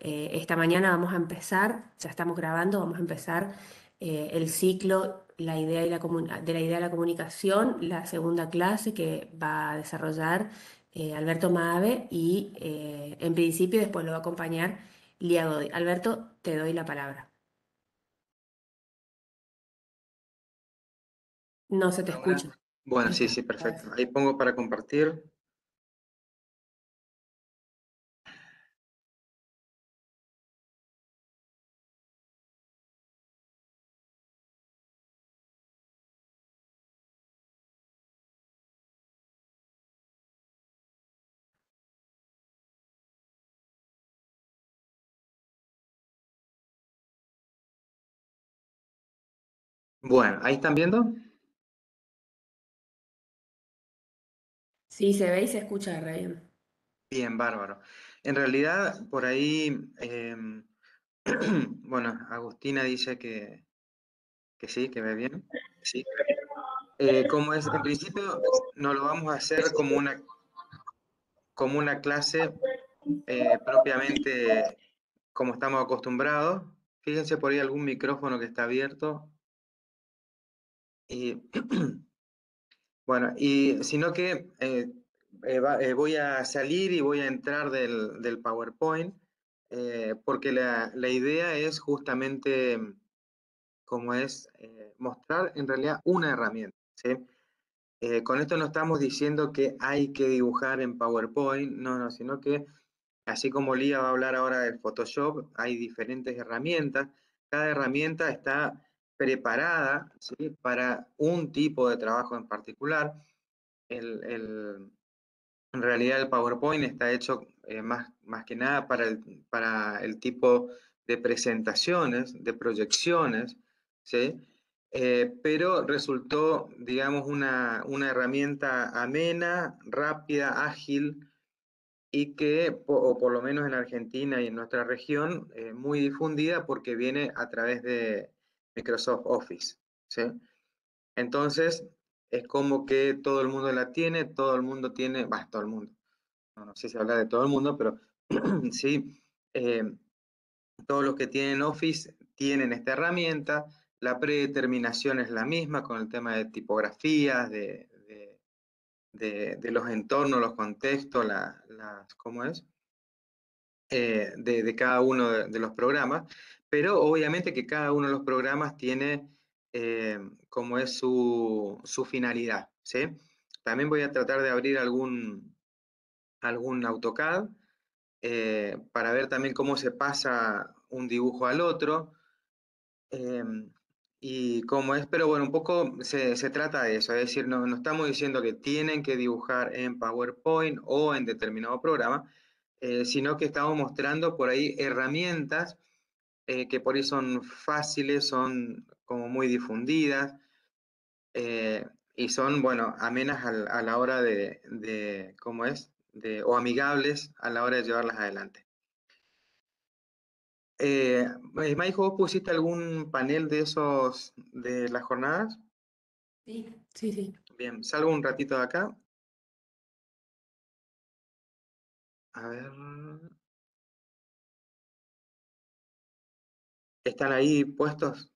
Esta mañana vamos a empezar, ya estamos grabando, vamos a empezar el ciclo La idea y de la idea de la comunicación, la segunda clase que va a desarrollar Alberto Maave y en principio después lo va a acompañar Lía Godoy. Alberto, te doy la palabra. No se te Ahora, escucha. bueno, Ahí sí, está. sí, Ahora sí. perfecto. Ahí pongo para compartir. Bueno, ahí están viendo. Sí, se ve y se escucha re bien. Bien, bárbaro. En realidad, por ahí, bueno, Agustina dice que sí, que ve bien. Sí. Como es, en principio, no lo vamos a hacer como una clase propiamente como estamos acostumbrados. Fíjense por ahí algún micrófono que está abierto. Y bueno, y sino que voy a salir y voy a entrar del PowerPoint, porque la idea es justamente, como es, mostrar en realidad una herramienta, ¿sí? Con esto no estamos diciendo que hay que dibujar en PowerPoint, no, no, sino que así como Lía va a hablar ahora del Photoshop, hay diferentes herramientas. Cada herramienta está preparada, ¿sí?, para un tipo de trabajo en particular. El, el- en realidad el PowerPoint está hecho más que nada para el tipo de presentaciones, de proyecciones, ¿sí? Pero resultó, digamos, una herramienta amena, rápida, ágil, y que, o por lo menos en Argentina y en nuestra región, muy difundida porque viene a través de Microsoft Office, ¿sí? Entonces, es como que todo el mundo la tiene, todo el mundo tiene, va, todo el mundo, no, no sé si habla de todo el mundo, pero sí, eh, todos los que tienen Office tienen esta herramienta. La predeterminación es la misma con el tema de tipografías, de los entornos, los contextos, ¿cómo es? De cada uno de los programas, pero obviamente que cada uno de los programas tiene como es su finalidad, ¿sí? También voy a tratar de abrir algún AutoCAD para ver también cómo se pasa un dibujo al otro, eh, y cómo es, pero bueno, un poco se trata de eso, es decir, no, no estamos diciendo que tienen que dibujar en PowerPoint o en determinado programa, sino que estamos mostrando por ahí herramientas que por ahí son fáciles, son como muy difundidas, y son, bueno, amenas a la hora ¿cómo es? O amigables a la hora de llevarlas adelante. Eh, Maijo, ¿vos pusiste algún panel de esos de las jornadas? Sí, sí, sí. Bien, salgo un ratito de acá. A ver. ¿Están ahí puestos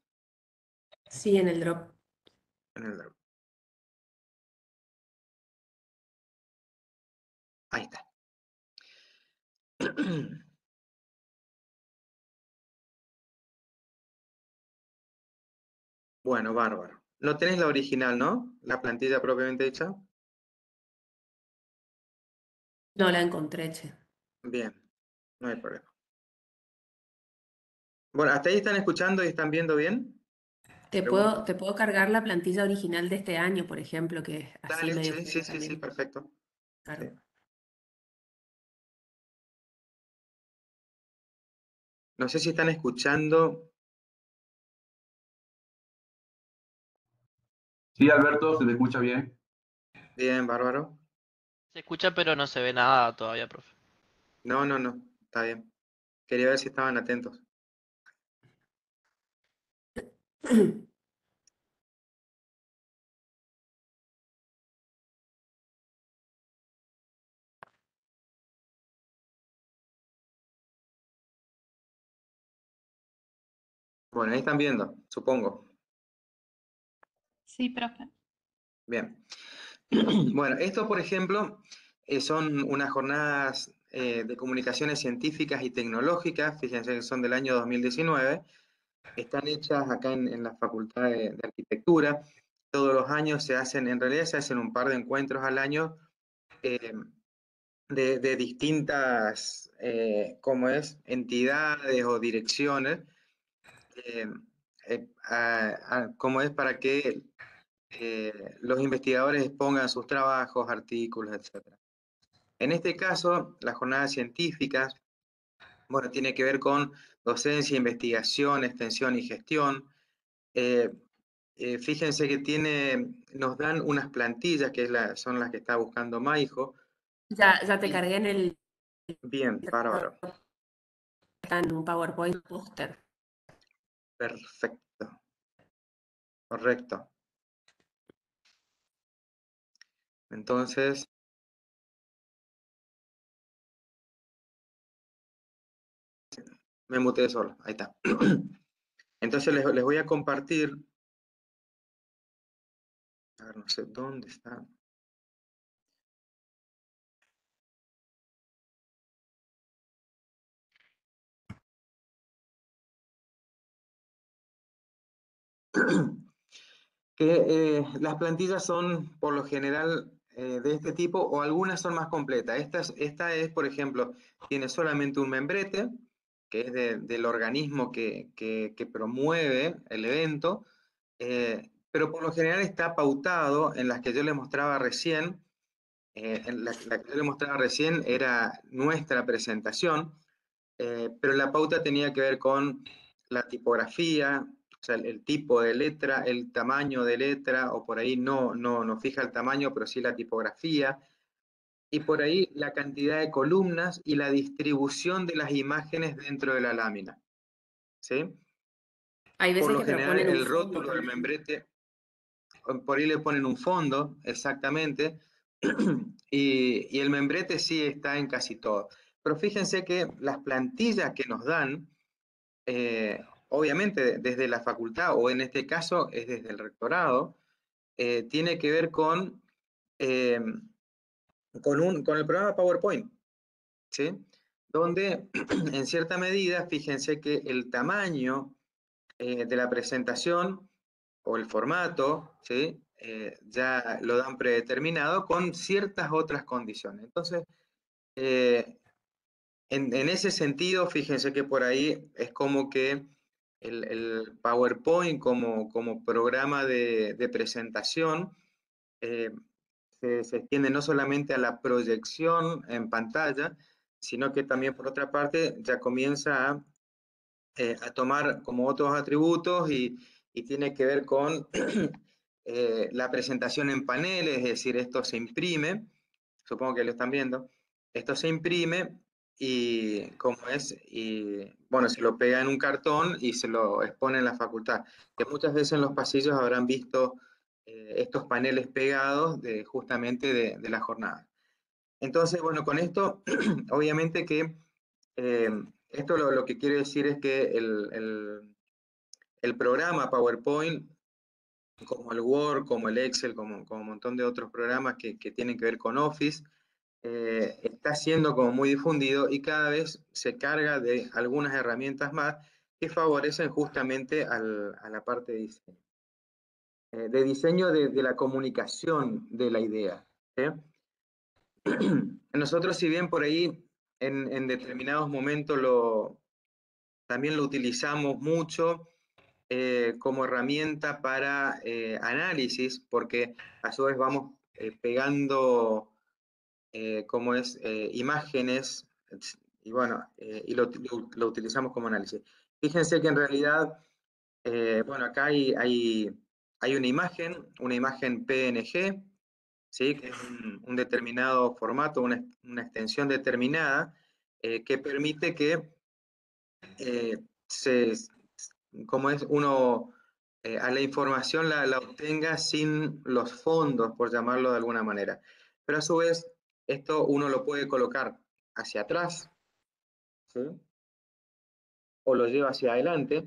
Sí, en el drop. en el... Ahí está. Bueno, bárbaro. No tenés la original, ¿no? La plantilla propiamente hecha. No la encontré, che. Bien, no hay problema. Bueno, ¿hasta ahí están escuchando y están viendo bien? Pregunto. Te puedo cargar la plantilla original de este año, por ejemplo, que es así Dale, medio sí, sí, fea sí, sí, también. perfecto. Sí. Claro. No sé si están escuchando. Sí, Alberto, se te escucha bien. Bien, bárbaro. Se escucha, pero no se ve nada todavía, profe. No, no, no, está bien. Quería ver si estaban atentos. Bueno, ahí están viendo, supongo. Sí, profe. Bien. Bueno, esto, por ejemplo, son unas jornadas de comunicaciones científicas y tecnológicas, fíjense que son del año 2019, están hechas acá en la Facultad de Arquitectura. Todos los años se hacen, en realidad se hacen un par de encuentros al año de distintas, ¿cómo es?, entidades o direcciones, ¿cómo es?, para que los investigadores expongan sus trabajos, artículos, etc. En este caso, las jornadas científicas, bueno, tiene que ver con docencia, investigación, extensión y gestión. Fíjense que nos dan unas plantillas, que son las que está buscando Maijo. Ya te cargué en el... Bien, bárbaro. Está en un PowerPoint póster. Perfecto. Correcto. Entonces, me muteé solo. Ahí está. Entonces les voy a compartir. A ver, no sé dónde está. Que las plantillas son por lo general de este tipo, o algunas son más completas. Esta es, por ejemplo, tiene solamente un membrete, que es del organismo que promueve el evento, pero por lo general está pautado en las que yo les mostraba recién. En la que yo les mostraba recién era nuestra presentación, pero la pauta tenía que ver con la tipografía, o sea, el tipo de letra, el tamaño de letra, o por ahí no fija el tamaño, pero sí la tipografía, y por ahí la cantidad de columnas y la distribución de las imágenes dentro de la lámina. ¿Sí? Hay Por veces lo que general, proponen un el fondo rótulo del también. membrete, por ahí le ponen un fondo, exactamente, y el membrete sí está en casi todo. Pero fíjense que las plantillas que nos dan, obviamente desde la facultad, o en este caso es desde el rectorado, tiene que ver eh, con el programa PowerPoint, ¿sí? Donde en cierta medida, fíjense que el tamaño de la presentación o el formato, ¿sí? Ya lo dan predeterminado con ciertas otras condiciones. Entonces, en ese sentido, fíjense que por ahí es como que el PowerPoint como programa de presentación se extiende no solamente a la proyección en pantalla, sino que también por otra parte ya comienza a tomar como otros atributos y tiene que ver con la presentación en paneles, es decir, esto se imprime, supongo que lo están viendo, esto se imprime y bueno, se lo pega en un cartón y se lo expone en la facultad, que muchas veces en los pasillos habrán visto estos paneles pegados justamente de la jornada. Entonces, bueno, con esto, obviamente que esto lo que quiere decir es que el programa PowerPoint, como el Word, como el Excel, como un montón de otros programas que tienen que ver con Office, está siendo como muy difundido y cada vez se carga de algunas herramientas más que favorecen justamente a la parte de diseño de la comunicación de la idea. ¿Sí? Nosotros, si bien por ahí en determinados momentos también lo utilizamos mucho como herramienta para análisis, porque a su vez vamos pegando imágenes, y bueno, y lo utilizamos como análisis. Fíjense que en realidad, bueno, acá hay una imagen PNG, ¿sí? Que es un determinado formato, una extensión determinada, que permite que como es uno, a la información la obtenga sin los fondos, por llamarlo de alguna manera. Pero a su vez, esto uno lo puede colocar hacia atrás, ¿sí? O lo lleva hacia adelante,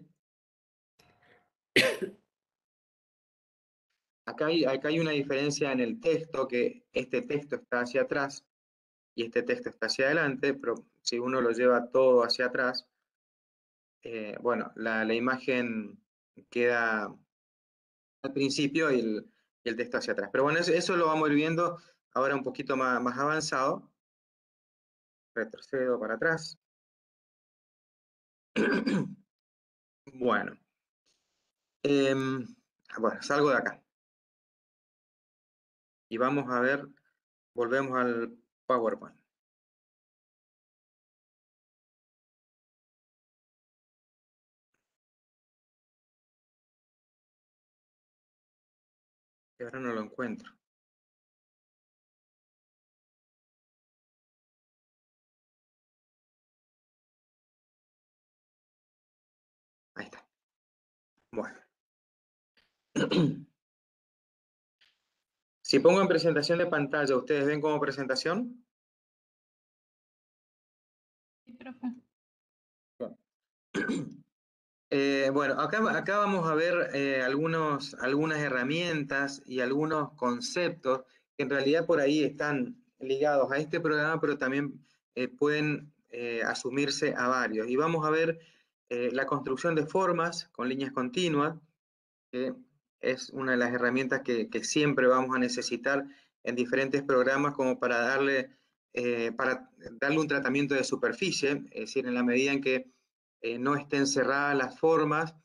Acá hay una diferencia en el texto, que este texto está hacia atrás y este texto está hacia adelante, pero si uno lo lleva todo hacia atrás, bueno, la imagen queda al principio y el texto hacia atrás. Pero bueno, eso lo vamos a ir viendo ahora un poquito más avanzado. Retrocedo para atrás. Bueno, bueno, salgo de acá. Y vamos a ver, volvemos al PowerPoint. Y ahora no lo encuentro. Ahí está. Bueno. Si pongo en presentación de pantalla, ¿ustedes ven como presentación? Sí, profe. Bueno, acá vamos a ver algunas herramientas y algunos conceptos que en realidad por ahí están ligados a este programa, pero también pueden asumirse a varios. Y vamos a ver la construcción de formas con líneas continuas, que es una de las herramientas que siempre vamos a necesitar en diferentes programas como para darle un tratamiento de superficie, es decir, en la medida en que no estén cerradas las formas.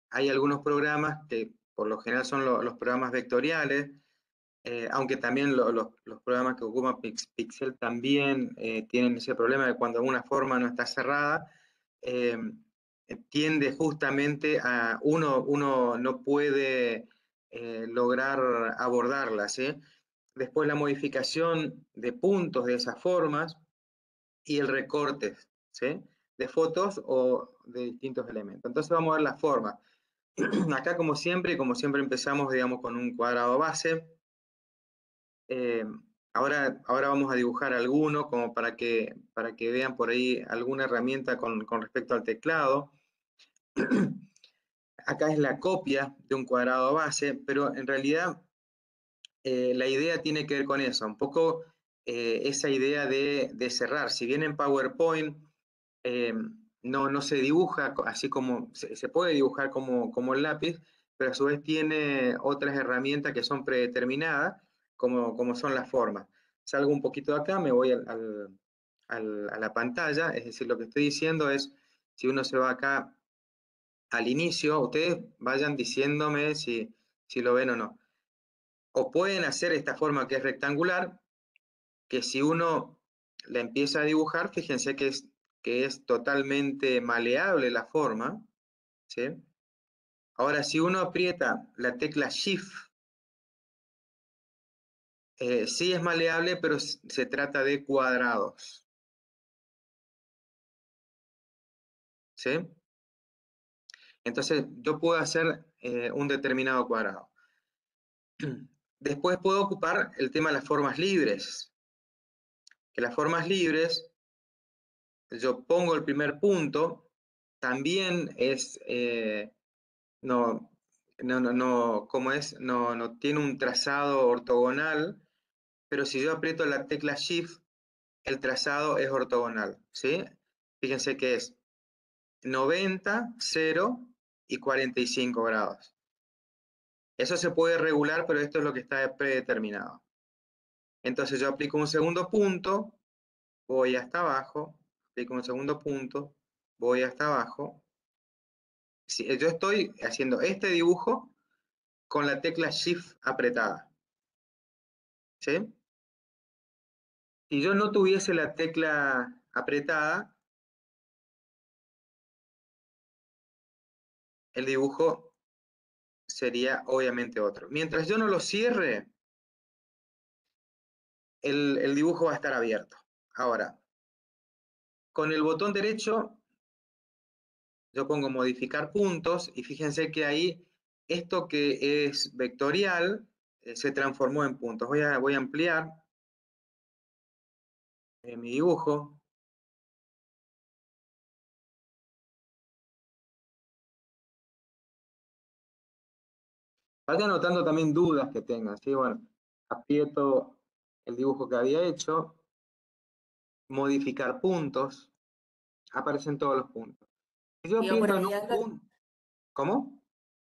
Hay algunos programas que por lo general son los programas vectoriales, aunque también los programas que ocupan Pixel también tienen ese problema de cuando una forma no está cerrada, eh, tiende justamente a uno no puede lograr abordarla, ¿sí? Después la modificación de puntos de esas formas y el recorte, ¿sí? De fotos o de distintos elementos. Entonces vamos a ver las formas. Acá como siempre empezamos, digamos, con un cuadrado base. Ahora vamos a dibujar alguno como para que vean por ahí alguna herramienta con respecto al teclado. Acá es la copia de un cuadrado base, pero en realidad la idea tiene que ver con eso, un poco esa idea de cerrar. Si bien en PowerPoint eh, no se dibuja así como, se puede dibujar como el lápiz, pero a su vez tiene otras herramientas que son predeterminadas, como son las formas. Salgo un poquito de acá, me voy a la pantalla, es decir, lo que estoy diciendo es, si uno se va acá al inicio, ustedes vayan diciéndome si lo ven o no. O pueden hacer esta forma que es rectangular, que si uno la empieza a dibujar, fíjense que es totalmente maleable la forma, ¿sí? Ahora, si uno aprieta la tecla Shift, sí es maleable, pero se trata de cuadrados, ¿sí? Entonces, yo puedo hacer un determinado cuadrado. Después puedo ocupar el tema de las formas libres, que las formas libres, yo pongo el primer punto, también es, ¿cómo es? No tiene un trazado ortogonal, pero si yo aprieto la tecla Shift, el trazado es ortogonal, ¿sí? Fíjense que es 90, 0 y 45 grados. Eso se puede regular, pero esto es lo que está predeterminado. Entonces yo aplico un segundo punto, voy hasta abajo, aplico un segundo punto, voy hasta abajo. Si, yo estoy haciendo este dibujo con la tecla Shift apretada, ¿sí? Si yo no tuviese la tecla apretada, el dibujo sería obviamente otro. Mientras yo no lo cierre, el dibujo va a estar abierto. Ahora, con el botón derecho, yo pongo modificar puntos y fíjense que ahí esto que es vectorial se transformó en puntos. Voy a ampliar mi dibujo. Vaya anotando también dudas que tengan, ¿sí? Bueno, aprieto el dibujo que había hecho, modificar puntos, aparecen todos los puntos. Si yo Digo, por aprieto en ahí un punto, ¿cómo?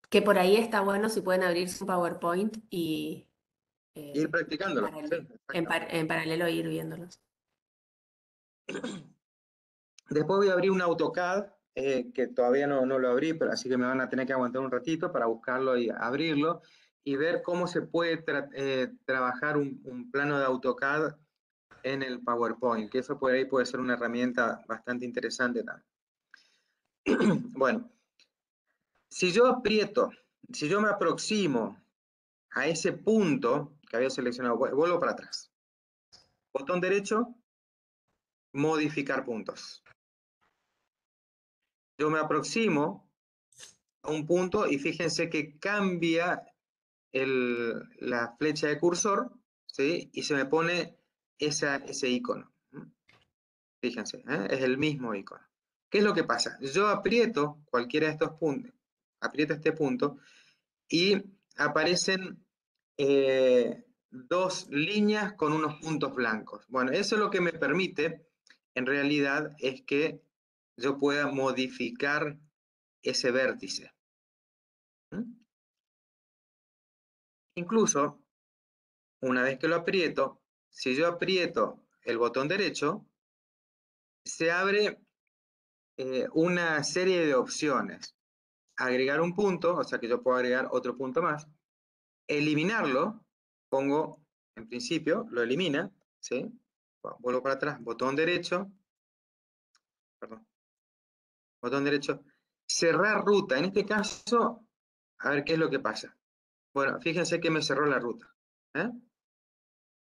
que por ahí está bueno si pueden abrirse un PowerPoint y Ir eh, practicándolo, sí, exactamente. en paralelo ir viéndolos. Después voy a abrir un AutoCAD, que todavía no lo abrí, pero así que me van a tener que aguantar un ratito para buscarlo y abrirlo, y ver cómo se puede trabajar un plano de AutoCAD en el PowerPoint, que eso por ahí puede ser una herramienta bastante interesante también. Bueno, si yo aprieto, si yo me aproximo a ese punto que había seleccionado, vuelvo para atrás. Botón derecho, modificar puntos. Yo me aproximo a un punto y fíjense que cambia la flecha de cursor, ¿sí? Y se me pone ese icono. Fíjense, es el mismo icono. ¿Qué es lo que pasa? Yo aprieto cualquiera de estos puntos, aprieto este punto y aparecen dos líneas con unos puntos blancos. Bueno, eso lo que me permite, en realidad, es que yo pueda modificar ese vértice. Incluso, una vez que lo aprieto, si yo aprieto el botón derecho, se abre una serie de opciones. Agregar un punto, o sea que yo puedo agregar otro punto más. Eliminarlo, pongo, en principio, lo elimina, ¿sí? Vuelvo para atrás, botón derecho, perdón, botón derecho, cerrar ruta. En este caso, a ver qué es lo que pasa. Bueno, fíjense que me cerró la ruta. ¿eh?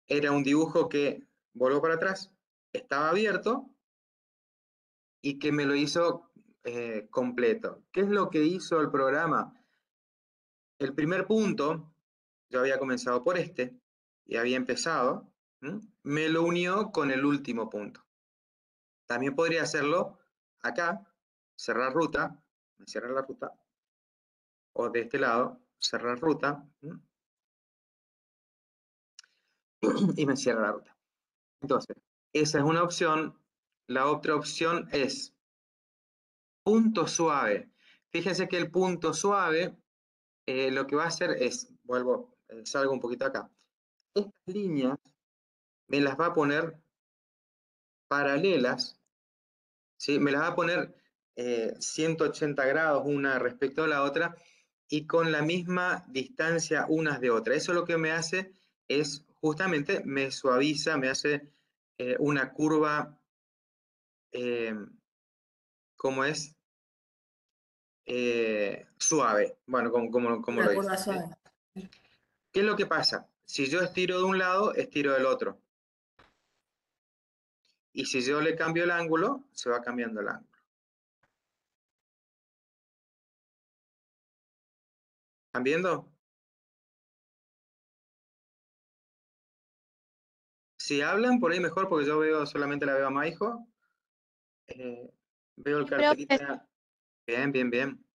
Era un dibujo que volvió para atrás, estaba abierto y que me lo hizo completo. ¿Qué es lo que hizo el programa? El primer punto, yo había comenzado por este y había empezado, me lo unió con el último punto. También podría hacerlo acá, cerrar ruta, me cierra la ruta, o de este lado, cerrar ruta, y me cierra la ruta. Entonces, esa es una opción. La otra opción es punto suave. Fíjense que el punto suave lo que va a hacer es, vuelvo, salgo un poquito acá. Estas líneas me las va a poner paralelas, ¿sí? Me las va a poner 180 grados una respecto a la otra y con la misma distancia unas de otras. Eso lo que me hace es, justamente, me suaviza, me hace una curva, ¿cómo es? Suave, bueno, como lo Una dice. curva ¿sí? suave. ¿Qué es lo que pasa? Si yo estiro de un lado, estiro del otro. Y si yo le cambio el ángulo, se va cambiando el ángulo. ¿Están viendo? Si hablan, por ahí mejor, porque yo veo, solamente la veo a Maijo. Veo el Sí, profe. cartelito. Bien, bien, bien.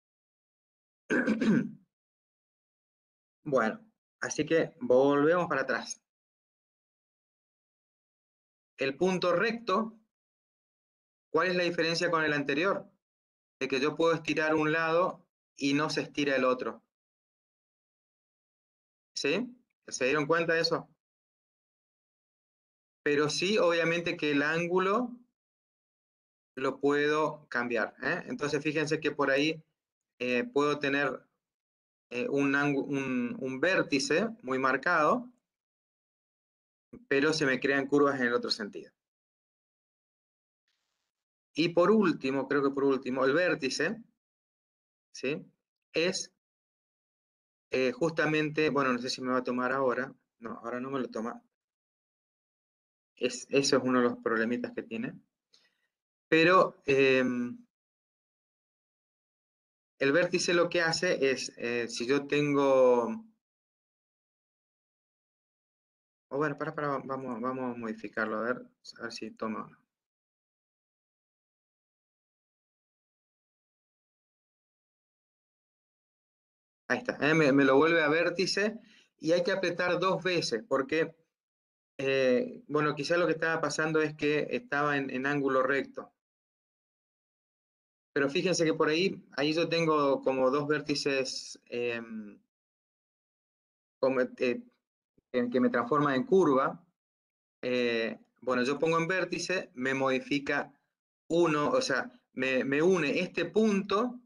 Bueno, así que volvemos para atrás. El punto recto, ¿cuál es la diferencia con el anterior? De que yo puedo estirar un lado y no se estira el otro. ¿Sí? ¿Se dieron cuenta de eso? Pero sí, obviamente que el ángulo lo puedo cambiar. Entonces, fíjense que por ahí puedo tener un vértice muy marcado, pero se me crean curvas en el otro sentido. Y por último, creo que por último, el vértice, ¿sí? Es justamente, bueno, no sé si me va a tomar ahora. No, ahora no me lo toma. Eso es uno de los problemitas que tiene. Pero el vértice lo que hace es, si yo tengo... Oh, bueno, vamos a modificarlo, a ver si toma. Ahí está, me lo vuelve a vértice y hay que apretar 2 veces porque, bueno, quizá lo que estaba pasando es que estaba en ángulo recto. Pero fíjense que por ahí yo tengo como 2 vértices que me transforman en curva. Bueno, yo pongo en vértice, me modifica uno, o sea, me une este punto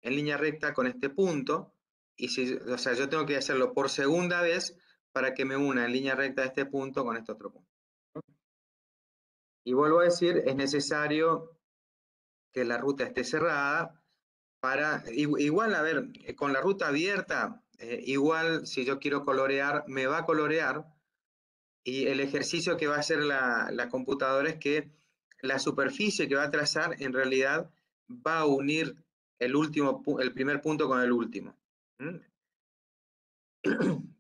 en línea recta con este punto, y si, o sea, yo tengo que hacerlo por segunda vez para que me una en línea recta este punto con este otro punto. Y vuelvo a decir, es necesario que la ruta esté cerrada para, igual, a ver, con la ruta abierta, igual si yo quiero colorear, me va a colorear, y el ejercicio que va a hacer la computadora es que la superficie que va a trazar en realidad va a unir el primer punto con el último. ¿Mm?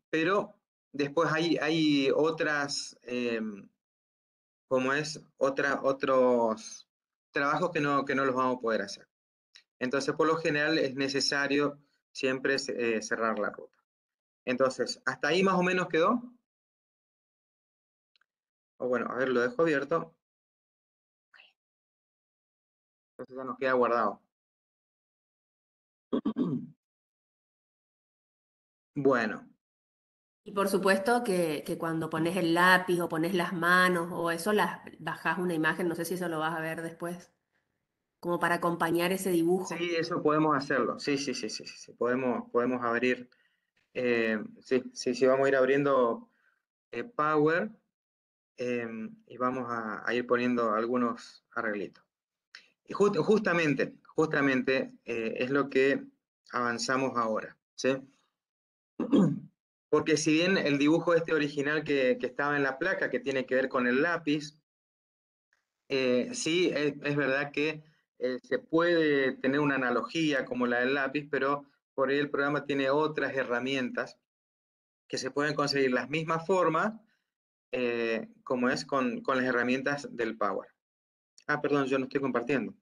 Pero después hay otras, como es, otros trabajos que no los vamos a poder hacer. Entonces, por lo general, es necesario siempre cerrar la ruta. Entonces, hasta ahí más o menos quedó. O bueno, a ver, lo dejo abierto. Entonces ya nos queda guardado. Bueno, Y por supuesto que cuando pones el lápiz o pones las manos o eso, las bajás una imagen, no sé si eso lo vas a ver después, como para acompañar ese dibujo. sí, eso podemos hacerlo. Sí, sí, sí, sí, sí, sí, podemos abrir. Sí, sí, sí, vamos a ir abriendo Power, y vamos a ir poniendo algunos arreglitos. Y justamente es lo que avanzamos ahora, ¿sí? Porque si bien el dibujo este original que estaba en la placa, que tiene que ver con el lápiz, sí, es verdad que se puede tener una analogía como la del lápiz, pero por ahí el programa tiene otras herramientas que se pueden conseguir las mismas formas, como es con las herramientas del Power. Ah, perdón, yo no estoy compartiendo.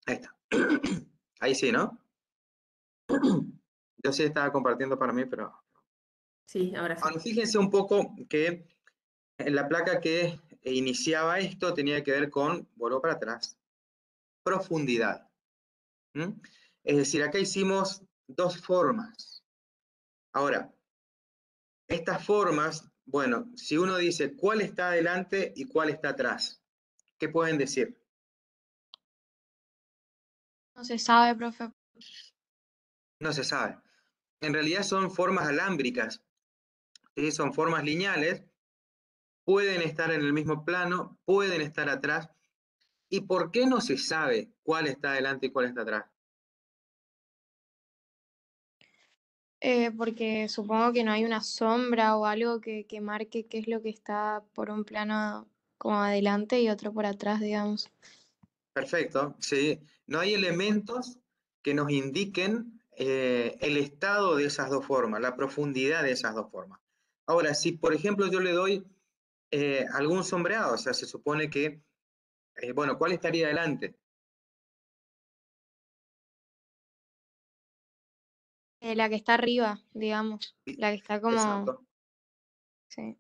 Ahí está. Ahí sí, ¿no? Yo sí estaba compartiendo para mí, pero... Sí, ahora sí. Ahora, fíjense un poco que en la placa que iniciaba esto tenía que ver con, vuelvo para atrás, profundidad. ¿Mm? Es decir, acá hicimos 2 formas. Ahora, estas formas, bueno, si uno dice cuál está adelante y cuál está atrás, ¿qué pueden decir? No se sabe, profe. No se sabe. En realidad son formas alámbricas, ¿sí? Son formas lineales, pueden estar en el mismo plano, pueden estar atrás. ¿Y por qué no se sabe cuál está adelante y cuál está atrás? Porque supongo que no hay una sombra o algo que marque qué es lo que está por un plano como adelante y otro por atrás, digamos. Perfecto, sí. No hay elementos que nos indiquen el estado de esas 2 formas, la profundidad de esas 2 formas. Ahora, si por ejemplo yo le doy algún sombreado, o sea, se supone que, bueno, ¿cuál estaría adelante? La que está arriba, digamos. La que está como... Exacto. Sí.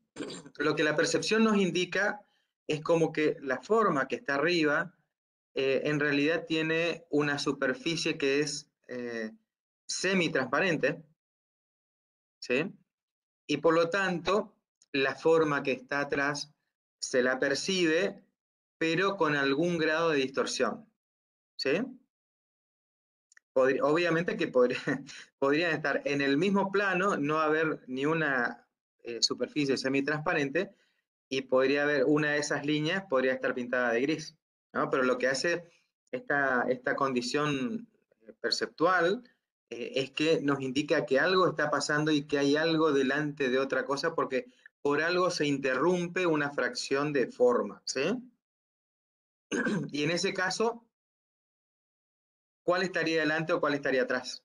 Lo que la percepción nos indica es como que la forma que está arriba en realidad tiene una superficie que es semi-transparente, ¿sí? Y por lo tanto, la forma que está atrás se la percibe, pero con algún grado de distorsión, ¿sí? Obviamente que podrían estar en el mismo plano, no haber ni una superficie semitransparente, y podría haber una de esas líneas, podría estar pintada de gris, ¿no? Pero lo que hace esta condición perceptual es que nos indica que algo está pasando y que hay algo delante de otra cosa, porque por algo se interrumpe una fracción de forma, ¿sí? Y en ese caso, ¿cuál estaría delante o cuál estaría atrás?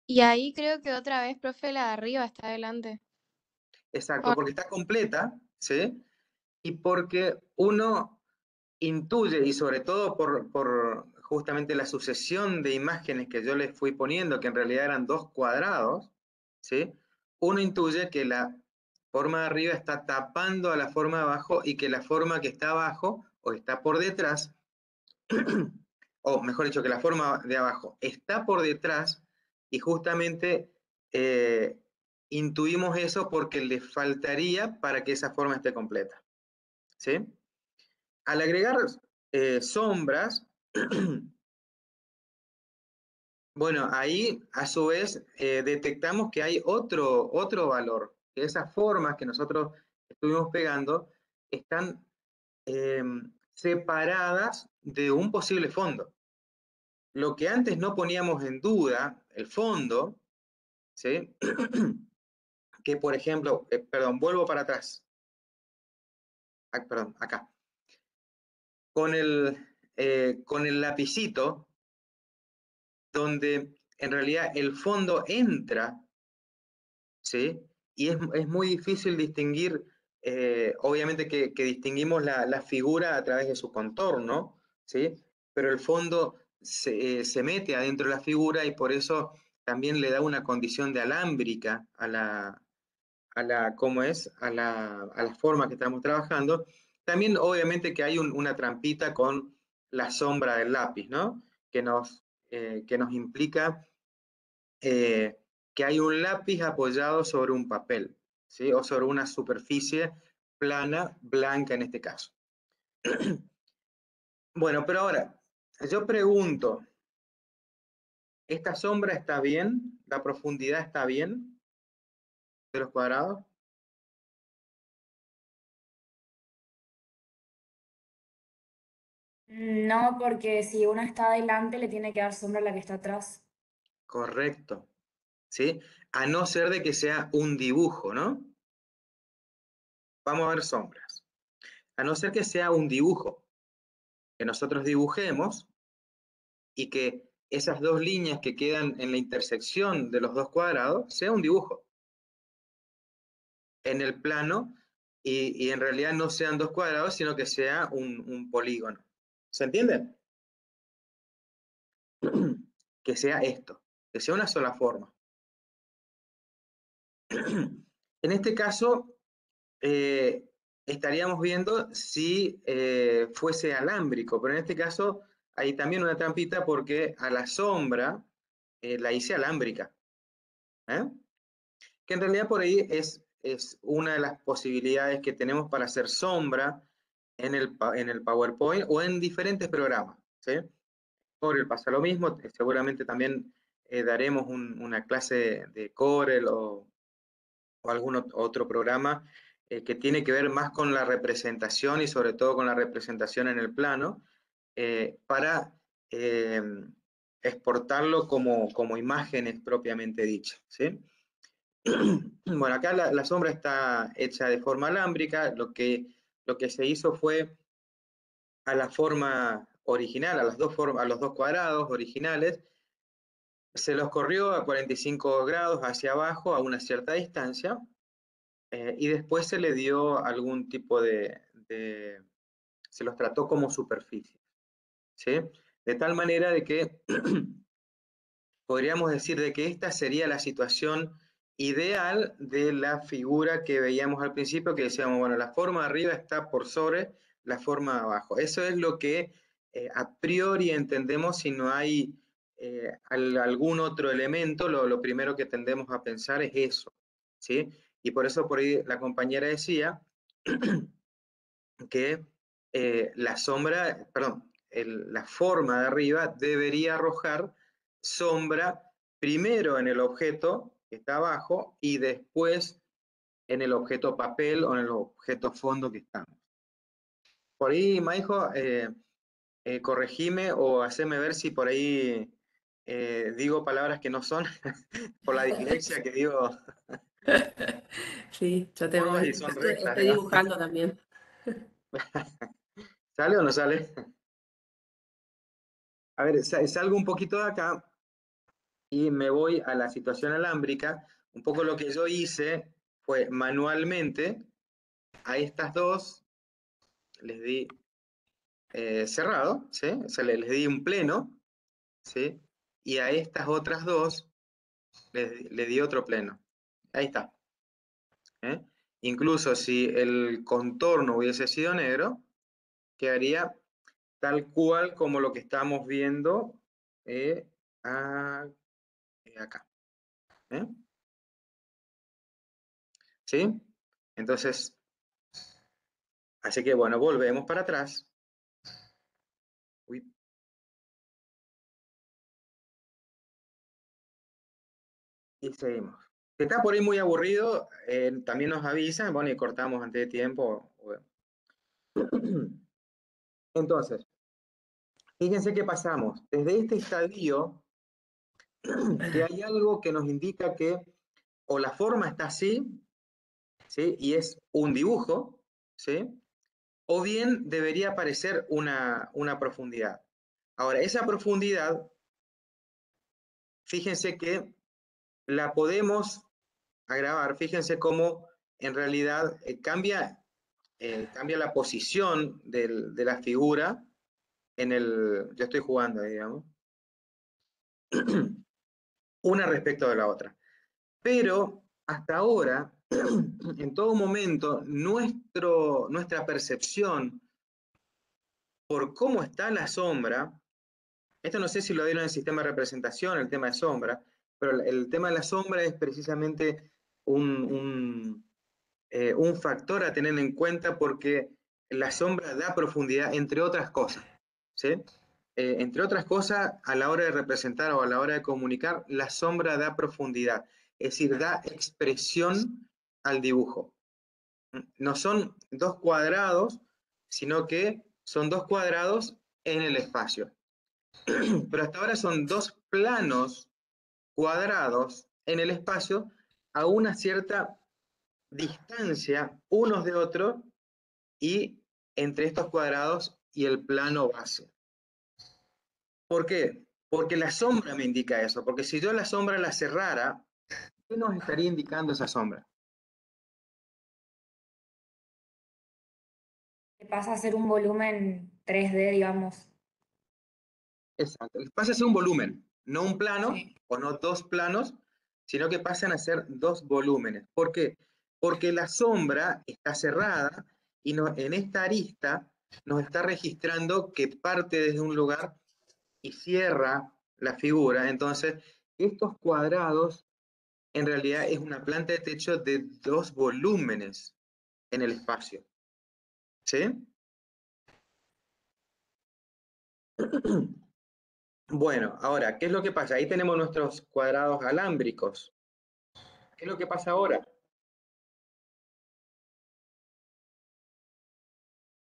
Y ahí creo que otra vez, profe, la de arriba está adelante. Exacto, O- porque está completa, ¿sí? Y porque uno intuye, y sobre todo por justamente la sucesión de imágenes que yo les fui poniendo, que en realidad eran dos cuadrados, ¿sí? Uno intuye que la forma de arriba está tapando a la forma de abajo y que la forma que está abajo o está por detrás, o mejor dicho, que la forma de abajo está por detrás y justamente intuimos eso porque le faltaría para que esa forma esté completa, ¿sí? Al agregar sombras, bueno, ahí a su vez detectamos que hay otro valor, que esas formas que nosotros estuvimos pegando están separadas de un posible fondo. Lo que antes no poníamos en duda, el fondo, ¿sí? Que por ejemplo, perdón, vuelvo para atrás. Perdón, acá. Con el lapicito, donde en realidad el fondo entra, ¿sí? Y es muy difícil distinguir, obviamente que distinguimos la figura a través de su contorno, ¿sí? Pero el fondo se mete adentro de la figura y por eso también le da una condición de alámbrica ¿cómo es? A la forma que estamos trabajando. También obviamente que hay una trampita con la sombra del lápiz, ¿no? Que nos implica que hay un lápiz apoyado sobre un papel, ¿sí? O sobre una superficie plana, blanca en este caso. Bueno, pero ahora, yo pregunto, ¿esta sombra está bien? ¿La profundidad está bien de los cuadrados? No, porque si uno está adelante le tiene que dar sombra a la que está atrás. Correcto, ¿sí? A no ser de que sea un dibujo, ¿no? Vamos a ver sombras. A no ser que sea un dibujo, que nosotros dibujemos y que esas dos líneas que quedan en la intersección de los dos cuadrados sea un dibujo en el plano y en realidad no sean dos cuadrados, sino que sea un polígono. ¿Se entiende? Que sea esto, que sea una sola forma. En este caso, estaríamos viendo si fuese alámbrico, pero en este caso hay también una trampita porque a la sombra la hice alámbrica, ¿eh? Que en realidad por ahí es una de las posibilidades que tenemos para hacer sombra en el PowerPoint o en diferentes programas, ¿sí? Corel pasa lo mismo, seguramente también daremos una clase de Corel o algún otro programa que tiene que ver más con la representación y sobre todo con la representación en el plano, para eh, exportarlo como imágenes propiamente dichas, ¿sí? Bueno, acá la sombra está hecha de forma alámbrica, lo que se hizo fue a la forma original, a los dos cuadrados originales, se los corrió a 45 grados hacia abajo a una cierta distancia, y después se le dio algún tipo se los trató como superficie, ¿sí? De tal manera de que podríamos decir de que esta sería la situación ideal de la figura que veíamos al principio, que decíamos, bueno, la forma de arriba está por sobre la forma de abajo. Eso es lo que a priori entendemos si no hay algún otro elemento, lo primero que tendemos a pensar es eso, ¿sí? Y por eso por ahí la compañera decía que la sombra, perdón, la forma de arriba debería arrojar sombra primero en el objeto que está abajo y después en el objeto papel o en el objeto fondo que estamos. Por ahí, Maijo, corregime o haceme ver si por ahí digo palabras que no son, por la dislexia que digo Sí, yo y son rectas, estoy digamos. dibujando también. ¿Sale o no sale? A ver, salgo un poquito de acá y me voy a la situación alámbrica. Un poco lo que yo hice fue manualmente a estas dos, les di cerrado, ¿sí? O sea, les di un pleno, ¿sí? Y a estas otras dos le di otro pleno. Ahí está. ¿Eh? Incluso si el contorno hubiese sido negro, quedaría tal cual como lo que estamos viendo acá. ¿Eh? ¿Sí? Entonces, así que bueno, volvemos para atrás. Uy. Y seguimos. Si está por ahí muy aburrido, también nos avisan, bueno, y cortamos antes de tiempo. Entonces, fíjense que pasamos desde este estadio, que hay algo que nos indica que o la forma está así, ¿sí? Y es un dibujo, ¿sí? O bien debería aparecer una profundidad. Ahora, esa profundidad, fíjense que la podemos agravar, fíjense cómo en realidad cambia la posición de la figura en el, yo estoy jugando, digamos, una respecto de la otra. Pero hasta ahora, en todo momento, nuestra percepción por cómo está la sombra, esto no sé si lo vieron en el sistema de representación, el tema de sombra, pero el tema de la sombra es precisamente un factor a tener en cuenta porque la sombra da profundidad, entre otras cosas, ¿sí? Entre otras cosas, a la hora de representar o a la hora de comunicar, la sombra da profundidad, es decir, da expresión al dibujo. No son dos cuadrados, sino que son dos cuadrados en el espacio. Pero hasta ahora son dos planos cuadrados en el espacio a una cierta distancia unos de otros y entre estos cuadrados y el plano base. ¿Por qué? Porque la sombra me indica eso, porque si yo la sombra la cerrara, ¿qué nos estaría indicando esa sombra? Que pasa a ser un volumen 3D, digamos. Exacto. Pasa a ser un volumen, no un plano, Sí. o no dos planos, sino que pasan a ser dos volúmenes. ¿Por qué? Porque la sombra está cerrada y en esta arista nos está registrando que parte desde un lugar y cierra la figura. Entonces, estos cuadrados en realidad es una planta de techo de dos volúmenes en el espacio. ¿Sí? Bueno, ahora, ¿qué es lo que pasa? Ahí tenemos nuestros cuadrados alámbricos. ¿Qué es lo que pasa ahora?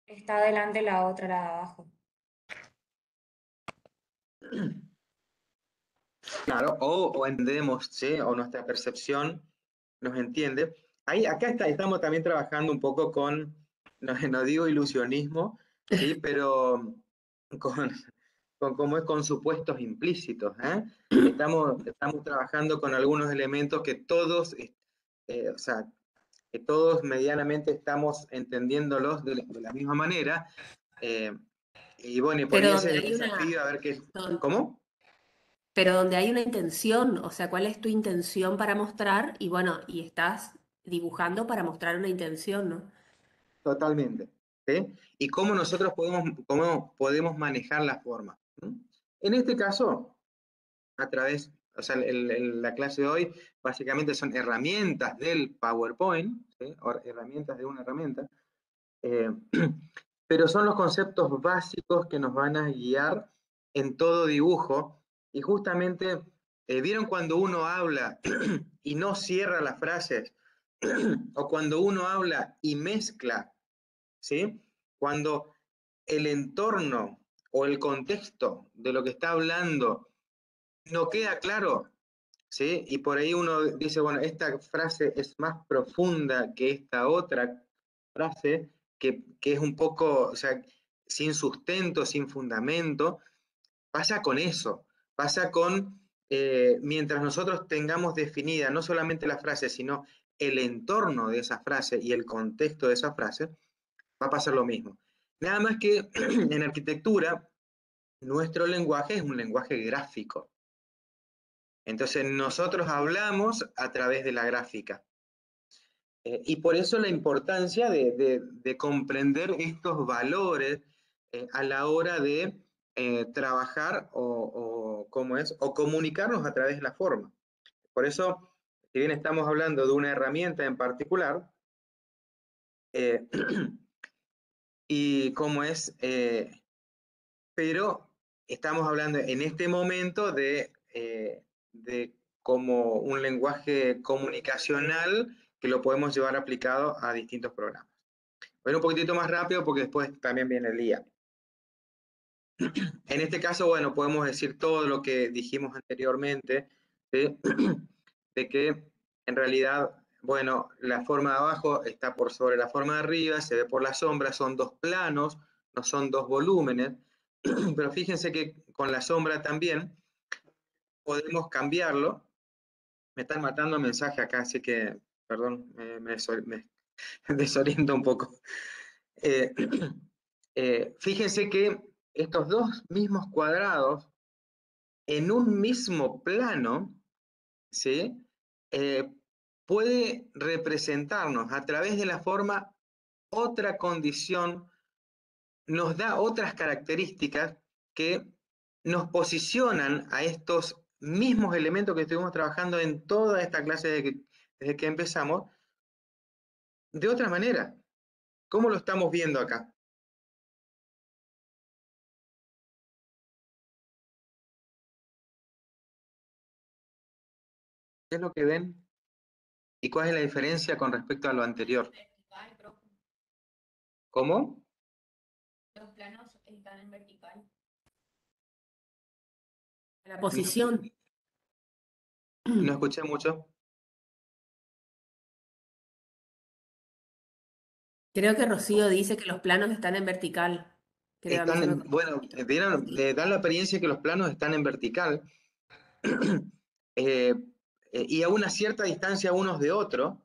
Está adelante la otra, la de abajo. Claro, o entendemos, ¿sí? O nuestra percepción nos entiende. Ahí, acá estamos también trabajando un poco con, no digo ilusionismo, ¿sí? Pero con supuestos implícitos, ¿eh? Estamos trabajando con algunos elementos que todos, o sea, que todos medianamente estamos entendiéndolos de la misma manera. Y bueno, y por ahí Pero ese donde es el hay desafío, a ver qué. don- ¿Cómo? pero donde hay una intención, o sea, ¿cuál es tu intención para mostrar? Y bueno, y estás dibujando para mostrar una intención, ¿no? Totalmente. ¿Sí? Y cómo nosotros podemos manejar la forma. ¿Mm? En este caso, a través, o sea, la clase de hoy básicamente son herramientas del PowerPoint, ¿sí? O herramientas de una herramienta, eh, pero son los conceptos básicos que nos van a guiar en todo dibujo. Y justamente, ¿vieron cuando uno habla y no cierra las frases? O cuando uno habla y mezcla, ¿sí? Cuando el entorno o el contexto de lo que está hablando no queda claro, ¿sí? Y por ahí uno dice, bueno, esta frase es más profunda que esta otra frase, que es un poco, o sea, sin sustento, sin fundamento. Pasa con eso, pasa con, mientras nosotros tengamos definida no solamente la frase, sino el entorno de esa frase y el contexto de esa frase, va a pasar lo mismo. Nada más que en arquitectura, nuestro lenguaje es un lenguaje gráfico. Entonces nosotros hablamos a través de la gráfica. Y por eso la importancia de comprender estos valores a la hora de trabajar o comunicarnos a través de la forma. Por eso, si bien estamos hablando de una herramienta en particular, y cómo es, pero estamos hablando en este momento de como un lenguaje comunicacional que lo podemos llevar aplicado a distintos programas. Voy un poquitito más rápido porque después también viene el día. En este caso, bueno, podemos decir todo lo que dijimos anteriormente, ¿sí? De que en realidad, bueno, la forma de abajo está por sobre la forma de arriba, se ve por la sombra, son dos planos, no son dos volúmenes, pero fíjense que con la sombra también podemos cambiarlo. Me están matando mensaje acá, así que, perdón, me desoriento un poco. Fíjense que estos dos mismos cuadrados en un mismo plano, ¿sí? Puede representarnos a través de la forma otra condición, nos da otras características que nos posicionan a estos mismos elementos que estuvimos trabajando en toda esta clase desde que empezamos, de otra manera. ¿Cómo lo estamos viendo acá? ¿Qué es lo que ven? ¿Y cuál es la diferencia con respecto a lo anterior? ¿Cómo? Los planos están en vertical. La posición. No escuché mucho. Creo que Rocío dice que los planos están en vertical. Creo, a mí se me cortó un Bueno, poquito. dan la apariencia que los planos están en vertical y a una cierta distancia unos de otros,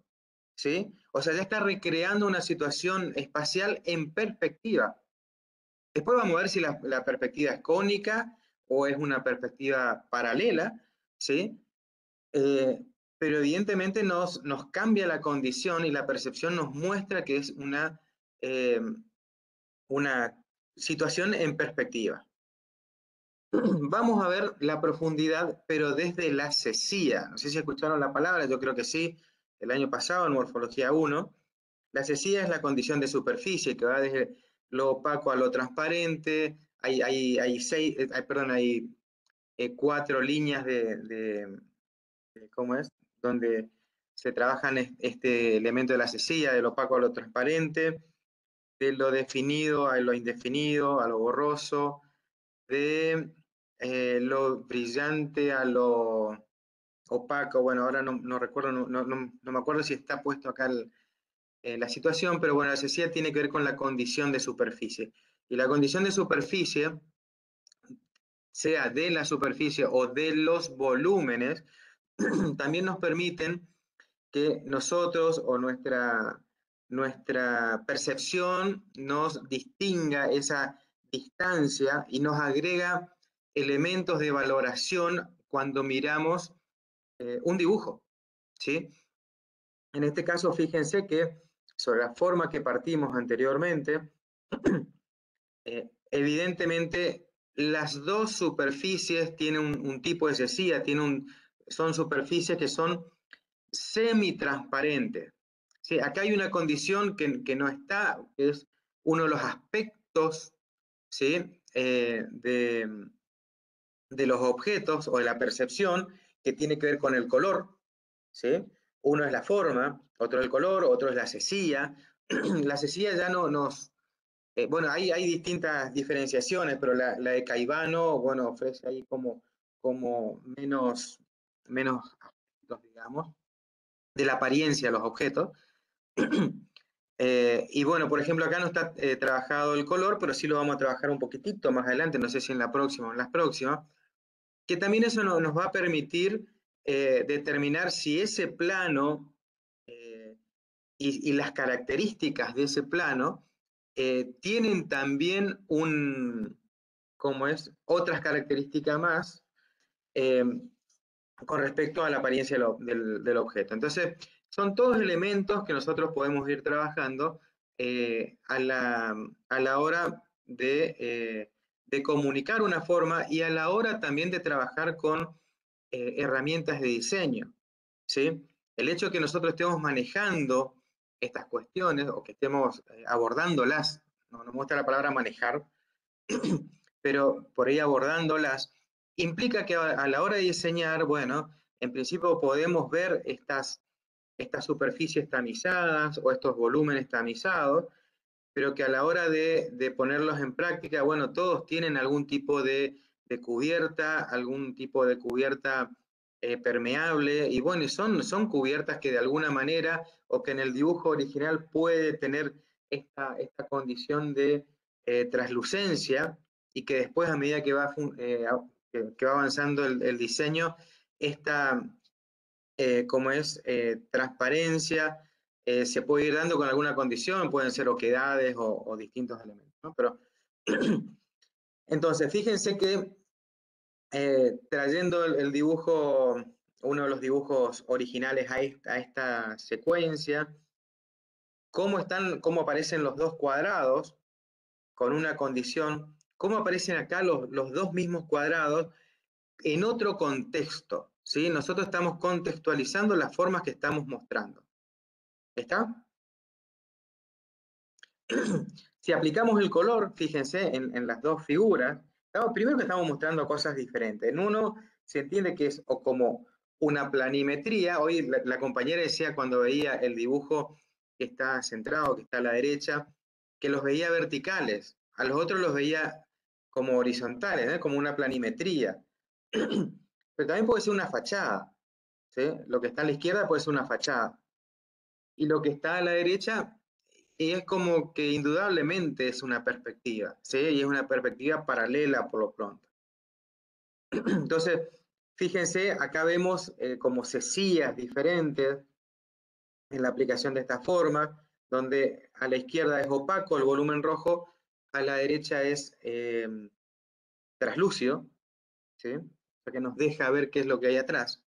¿sí? O sea, ya está recreando una situación espacial en perspectiva. Después vamos a ver si la perspectiva es cónica o es una perspectiva paralela, ¿sí? Pero evidentemente nos cambia la condición y la percepción nos muestra que es una situación en perspectiva. Vamos a ver la profundidad, pero desde la cesía. No sé si escucharon la palabra, yo creo que sí, el año pasado en Morfología 1. La cesía es la condición de superficie que va desde lo opaco a lo transparente. Hay 4 líneas ¿cómo es? Donde se trabajan este elemento de la cesía, del opaco a lo transparente, de lo definido a lo indefinido, a lo borroso, de lo brillante a lo opaco. Bueno, ahora no recuerdo, no me acuerdo si está puesto acá la situación, pero bueno, la cesía tiene que ver con la condición de superficie. Y la condición de superficie, sea de la superficie o de los volúmenes, también nos permiten que nosotros o nuestra percepción nos distinga esa distancia y nos agrega elementos de valoración cuando miramos un dibujo, ¿sí? En este caso, fíjense que sobre la forma que partimos anteriormente, evidentemente las dos superficies tienen un tipo de cesía, son superficies que son semitransparentes. Sí, acá hay una condición que no está, que es uno de los aspectos, ¿sí? de los objetos o de la percepción que tiene que ver con el color, ¿sí? Uno es la forma, otro el color, otro es la cesía. La cesía ya no nos... bueno, hay distintas diferenciaciones, pero la de Caivano, bueno, ofrece ahí como menos aspectos, digamos, de la apariencia de los objetos. Y bueno, por ejemplo, acá no está trabajado el color, pero sí lo vamos a trabajar un poquitito más adelante, no sé si en la próxima o en las próximas, que también eso nos va a permitir determinar si ese plano y las características de ese plano tienen también otras características más con respecto a la apariencia del objeto. Entonces, son todos elementos que nosotros podemos ir trabajando a la hora de comunicar una forma y a la hora también de trabajar con herramientas de diseño, ¿sí? El hecho de que nosotros estemos manejando estas cuestiones o que estemos abordándolas, no me gusta la palabra manejar, pero por ahí abordándolas, implica que a la hora de diseñar, bueno, en principio podemos ver estas superficies tamizadas o estos volúmenes tamizados, pero que a la hora de ponerlos en práctica, bueno, todos tienen algún tipo de cubierta, algún tipo de cubierta permeable, y bueno, son cubiertas que de alguna manera, o que en el dibujo original puede tener esta condición de traslucencia, y que después a medida que va avanzando el diseño, esta transparencia se puede ir dando con alguna condición, pueden ser oquedades o distintos elementos, ¿no? Pero, entonces, fíjense que trayendo el dibujo, uno de los dibujos originales a esta secuencia, cómo aparecen los dos cuadrados con una condición, cómo aparecen acá los dos mismos cuadrados en otro contexto, ¿sí? Nosotros estamos contextualizando las formas que estamos mostrando. ¿Está? Si aplicamos el color, fíjense, en las dos figuras, primero que estamos mostrando cosas diferentes. En uno se entiende que es como una planimetría. Hoy la compañera decía cuando veía el dibujo que está centrado, que está a la derecha, que los veía verticales. A los otros los veía como horizontales, ¿eh? Como una planimetría. Pero también puede ser una fachada, ¿sí? Lo que está a la izquierda puede ser una fachada. Y lo que está a la derecha es como que indudablemente es una perspectiva, ¿sí? Y es una perspectiva paralela por lo pronto. Entonces, fíjense, acá vemos como cecillas diferentes en la aplicación de esta forma, donde a la izquierda es opaco el volumen rojo, a la derecha es traslúcido, ¿sí? O sea que nos deja ver qué es lo que hay atrás.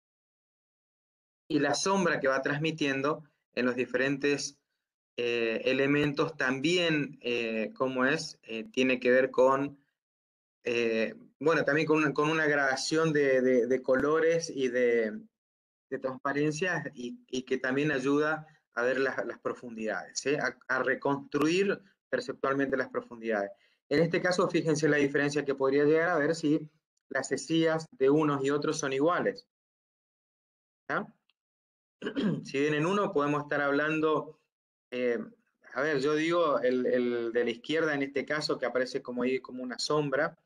Y la sombra que va transmitiendo en los diferentes elementos también, tiene que ver con, bueno, también con una gradación de colores y de transparencia y que también ayuda a ver las profundidades, ¿sí? A reconstruir perceptualmente las profundidades. En este caso, fíjense la diferencia que podría llegar a ver si las cecillas de unos y otros son iguales, ¿ya? Si bien en uno podemos estar hablando, a ver, yo digo el de la izquierda en este caso, que aparece como ahí como una sombra,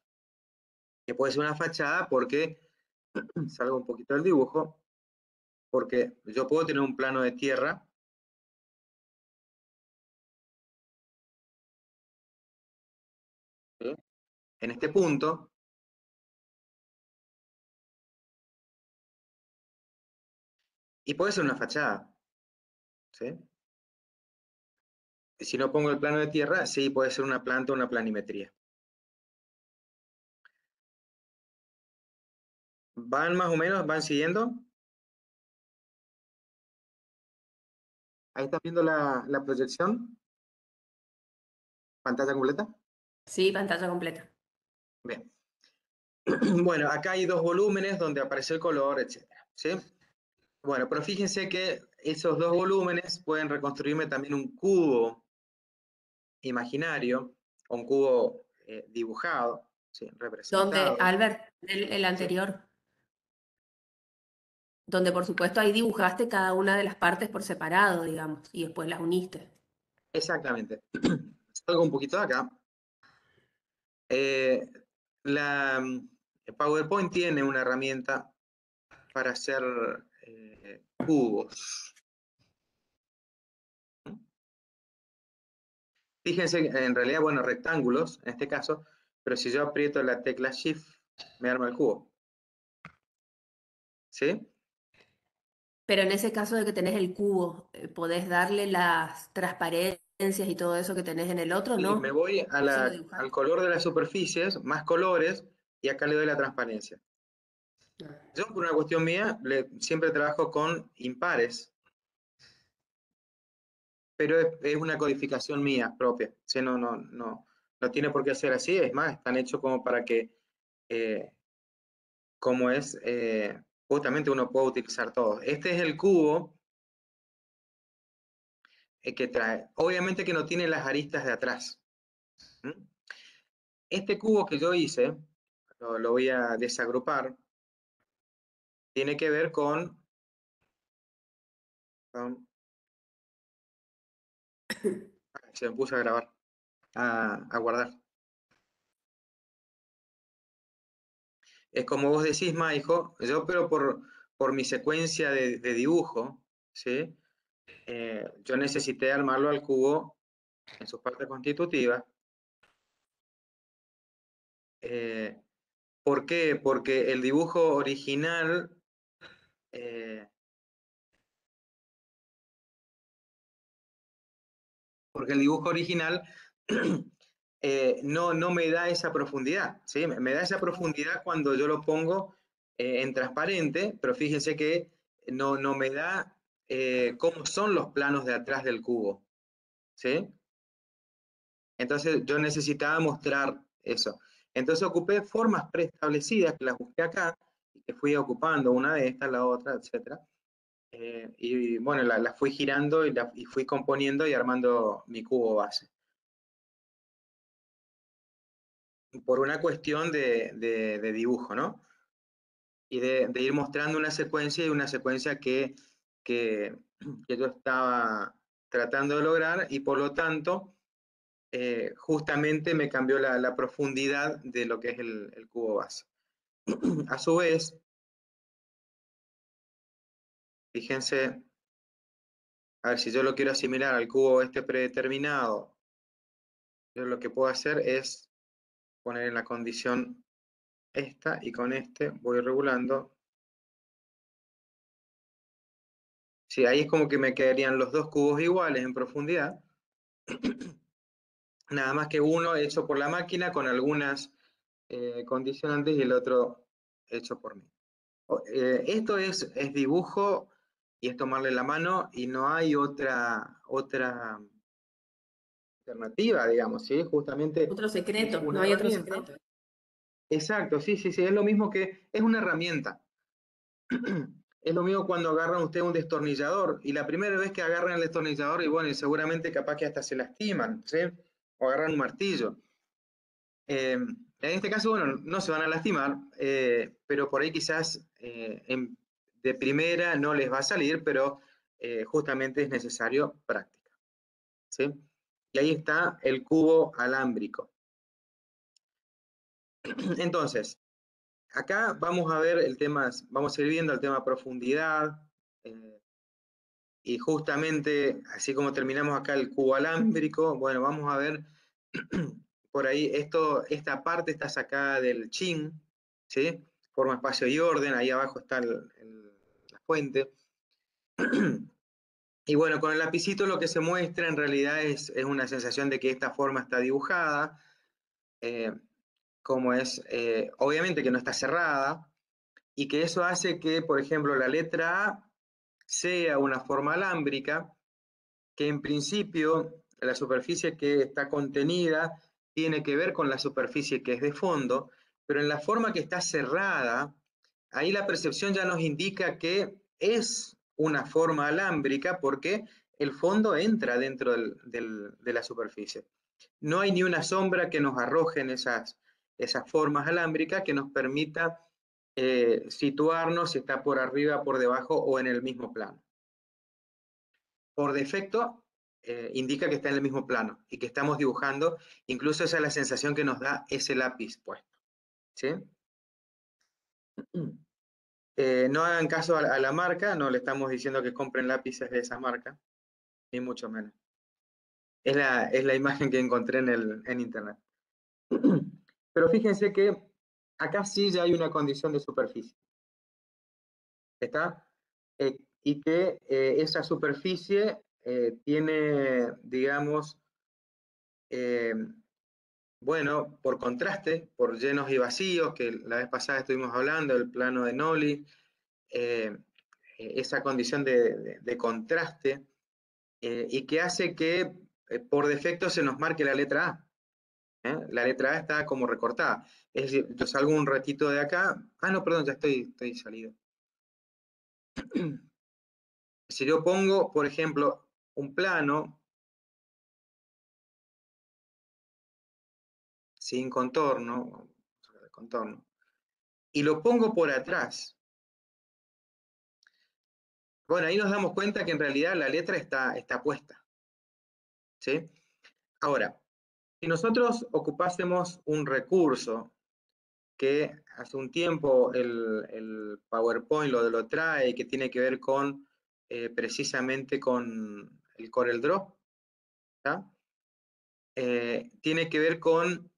que puede ser una fachada porque, salgo un poquito del dibujo, porque yo puedo tener un plano de tierra, ¿sí? En este punto, y puede ser una fachada, ¿sí? Si no pongo el plano de tierra, sí, puede ser una planta o una planimetría. ¿Van más o menos? ¿Van siguiendo? Ahí están viendo la proyección. ¿Pantalla completa? Sí, pantalla completa. Bien. Bueno, acá hay dos volúmenes donde aparece el color, etc. ¿Sí? Bueno, pero fíjense que esos dos volúmenes pueden reconstruirme también un cubo imaginario, o un cubo dibujado, ¿sí? Donde, Representado. Albert, el ¿Sí? anterior, donde por supuesto ahí dibujaste cada una de las partes por separado, digamos, y después las uniste. Exactamente. Salgo un poquito de acá. La PowerPoint tiene una herramienta para hacer cubos. Fíjense, en realidad, bueno, rectángulos, en este caso, pero si yo aprieto la tecla Shift, me arma el cubo. ¿Sí? Pero en ese caso de que tenés el cubo, ¿podés darle las transparencias y todo eso que tenés en el otro? Y No, me voy solo dibujar. al color de las superficies, más colores, y acá le doy la transparencia. Yo, por una cuestión mía, siempre trabajo con impares, pero es una codificación mía propia. ¿Sí? No tiene por qué ser así, es más, están hechos como para que, como es, justamente uno puede utilizar todo. Este es el cubo que trae. Obviamente que no tiene las aristas de atrás. ¿Mm? Este cubo que yo hice, lo voy a desagrupar, tiene que ver con se me puso a grabar, a guardar. Es como vos decís, Maijo, yo pero por mi secuencia de dibujo, ¿sí? Yo necesité armarlo al cubo en sus partes constitutivas. ¿Por qué? Porque el dibujo original no me da esa profundidad, ¿sí? Me da esa profundidad cuando yo lo pongo en transparente, pero fíjense que no me da cómo son los planos de atrás del cubo, ¿sí? Entonces yo necesitaba mostrar eso. Entonces ocupé formas preestablecidas que las busqué acá y que fui ocupando una de estas, la otra, etc. Y bueno, las fui girando y fui componiendo y armando mi cubo base. Por una cuestión de dibujo, ¿no? Y de ir mostrando una secuencia y una secuencia que yo estaba tratando de lograr y por lo tanto justamente me cambió la profundidad de lo que es el cubo base. A su vez, fíjense, a ver si yo lo quiero asimilar al cubo este predeterminado, yo lo que puedo hacer es poner en la condición esta y con este voy regulando. Sí, ahí es como que me quedarían los dos cubos iguales en profundidad, nada más que uno hecho por la máquina con algunas condicionantes y el otro hecho por mí. Esto es dibujo y es tomarle la mano y no hay otra alternativa, digamos, ¿sí? Justamente Otro es secreto, no una hay otro herramienta. secreto. Exacto, sí, es lo mismo que, es una herramienta. Es lo mismo cuando agarran ustedes un destornillador y la primera vez que agarran el destornillador y bueno, y seguramente capaz que hasta se lastiman, ¿sí? O agarran un martillo. En este caso, bueno, no se van a lastimar, pero por ahí quizás de primera no les va a salir, pero justamente es necesario práctica, ¿sí? Y ahí está el cubo alámbrico. Entonces, acá vamos a ver el tema, vamos a ir viendo el tema profundidad, y justamente, así como terminamos acá el cubo alámbrico, bueno, vamos a ver por ahí, esta parte está sacada del chin, ¿sí? Forma, espacio y orden, ahí abajo está la fuente. Y bueno, con el lapicito lo que se muestra en realidad es una sensación de que esta forma está dibujada, como es, obviamente que no está cerrada, y que eso hace que, por ejemplo, la letra A sea una forma alámbrica, que en principio la superficie que está contenida tiene que ver con la superficie que es de fondo, pero en la forma que está cerrada, ahí la percepción ya nos indica que es una forma alámbrica porque el fondo entra dentro de la superficie. No hay ni una sombra que nos arrojen esas formas alámbricas que nos permita situarnos si está por arriba, por debajo o en el mismo plano. Por defecto, indica que está en el mismo plano y que estamos dibujando, incluso esa es la sensación que nos da ese lápiz puesto, ¿sí? No hagan caso a la marca, no le estamos diciendo que compren lápices de esa marca, ni mucho menos. Es la imagen que encontré en internet. Pero fíjense que acá sí ya hay una condición de superficie. ¿Está? y que esa superficie tiene, digamos, bueno, por contraste, por llenos y vacíos, que la vez pasada estuvimos hablando del plano de Nolli, esa condición de contraste, y que hace que por defecto se nos marque la letra A. La letra A está como recortada. Es decir, yo salgo un ratito de acá. Ah, no, perdón, ya estoy salido. Si yo pongo, por ejemplo, un plano sin contorno, y lo pongo por atrás, bueno, ahí nos damos cuenta que en realidad la letra está puesta. ¿Sí? Ahora, si nosotros ocupásemos un recurso que hace un tiempo el PowerPoint lo trae, que tiene que ver con precisamente con el CorelDRAW, tiene que ver con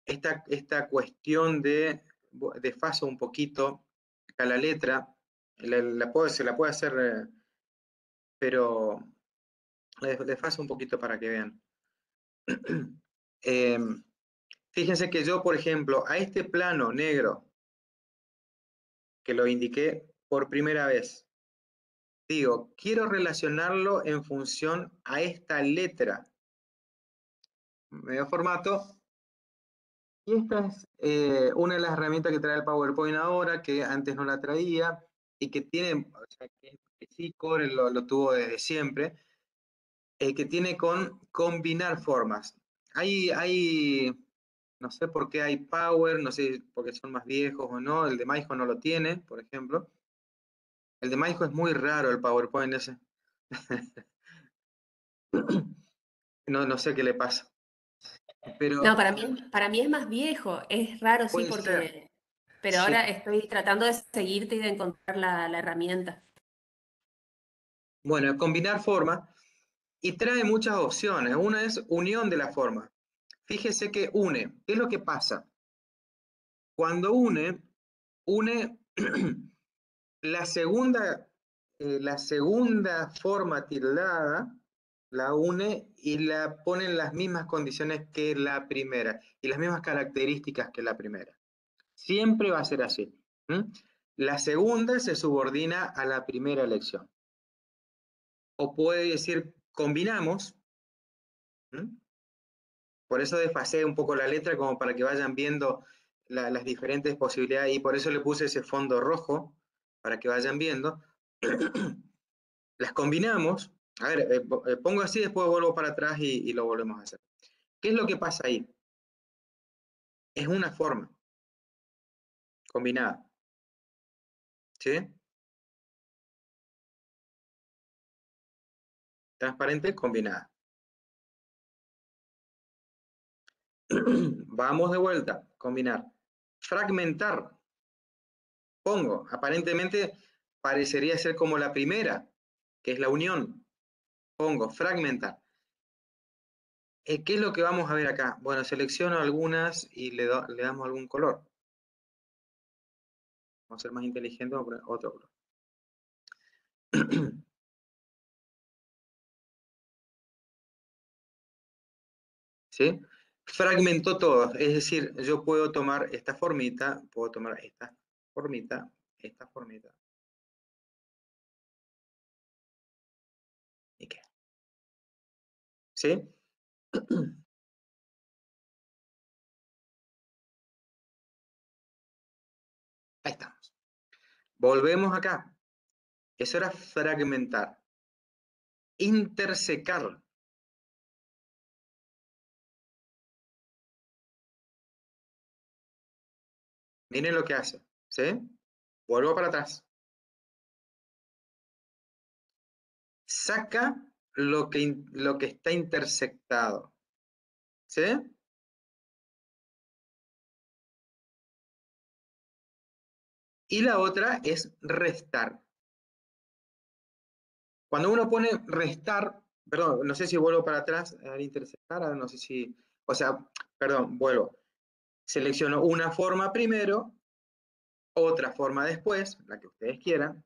esta cuestión de desfaso un poquito a la letra, se la puede hacer, pero desfaso un poquito para que vean. Fíjense que yo, por ejemplo, a este plano negro, que lo indiqué por primera vez, digo, quiero relacionarlo en función a esta letra. Me dio formato. Y esta es una de las herramientas que trae el PowerPoint ahora, que antes no la traía, y que tiene, o sea, que sí, Corel lo tuvo desde siempre, que tiene con combinar formas. Hay, no sé por qué hay Power, no sé porque son más viejos o no, el de Maijo no lo tiene, por ejemplo. El de Maijo es muy raro, el PowerPoint ese. No sé qué le pasa. Pero No, para mí es más viejo, es raro, sí, puede ser, porque... Pero sí. ahora estoy tratando de seguirte y de encontrar la herramienta. Bueno, combinar formas y trae muchas opciones. Una es unión de la forma. Fíjese que une. ¿Qué es lo que pasa? Cuando une la segunda forma tildada, la une y la pone en las mismas condiciones que la primera y las mismas características que la primera. Siempre va a ser así. La segunda se subordina a la primera elección. O puede decir combinamos. Por eso desfasé un poco la letra como para que vayan viendo las diferentes posibilidades y por eso le puse ese fondo rojo para que vayan viendo. Las combinamos. A ver, pongo así, después vuelvo para atrás y lo volvemos a hacer. ¿Qué es lo que pasa ahí? Es una forma combinada. ¿Sí? Transparente, combinada. Vamos de vuelta, combinar. Fragmentar. Pongo, aparentemente parecería ser como la primera, que es la unión. Pongo, fragmentar. ¿Qué es lo que vamos a ver acá? Bueno, selecciono algunas y le damos algún color. Vamos a ser más inteligentes, vamos a poner otro color. ¿Sí? Fragmentó todo, es decir, yo puedo tomar esta formita, puedo tomar esta formita, y qué. ¿Sí? Ahí estamos. Volvemos acá. Eso era fragmentar. Intersecar. Miren lo que hace. ¿Sí? Vuelvo para atrás. Saca lo que está intersectado. ¿Sí? Y la otra es restar. Cuando uno pone restar, perdón, no sé si vuelvo para atrás al intersectar, no sé si, o sea, perdón, vuelvo. Selecciono una forma primero, otra forma después, la que ustedes quieran,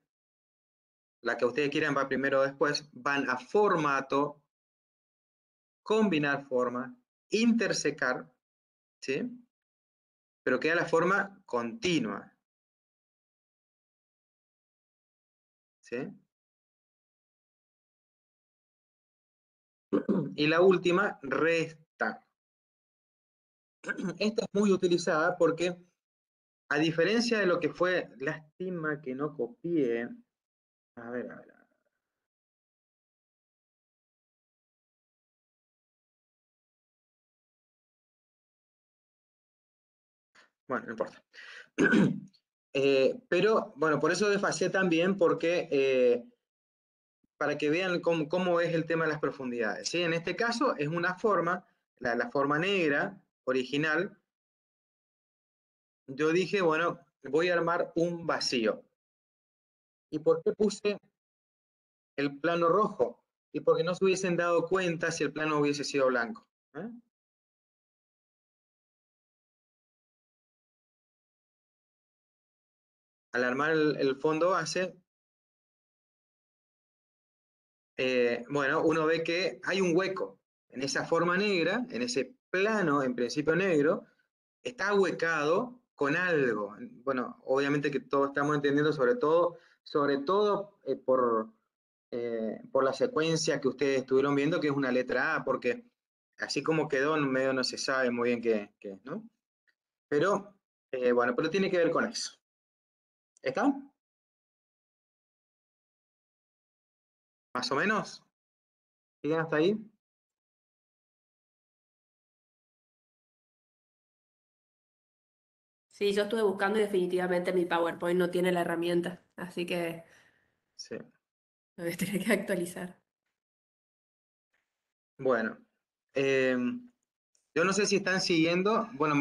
la que ustedes quieran va primero o después, van a formato, combinar forma, intersecar, ¿sí? Pero queda la forma continua, ¿sí? Y la última, restar. Esta es muy utilizada porque, a diferencia de lo que fue, lástima que no copié, a ver, a ver. Bueno, no importa. Pero, bueno, por eso desfasé también, porque para que vean cómo es el tema de las profundidades, ¿sí? En este caso es una forma, la forma negra original. Yo dije, bueno, voy a armar un vacío. ¿Y por qué puse el plano rojo? Y porque no se hubiesen dado cuenta si el plano hubiese sido blanco, ¿eh? Al armar el fondo base, bueno, uno ve que hay un hueco en esa forma negra, en ese plano en principio negro, está ahuecado con algo. Bueno, obviamente que todos estamos entendiendo, sobre todo por la secuencia que ustedes estuvieron viendo, que es una letra A, porque así como quedó, en medio no se sabe muy bien qué es, ¿no? Pero, bueno, pero tiene que ver con eso. ¿Está? ¿Más o menos? ¿Siguen hasta ahí? Sí, yo estuve buscando y definitivamente mi PowerPoint no tiene la herramienta, así que Sí. lo voy a tener que actualizar. Bueno, yo no sé si están siguiendo. Bueno,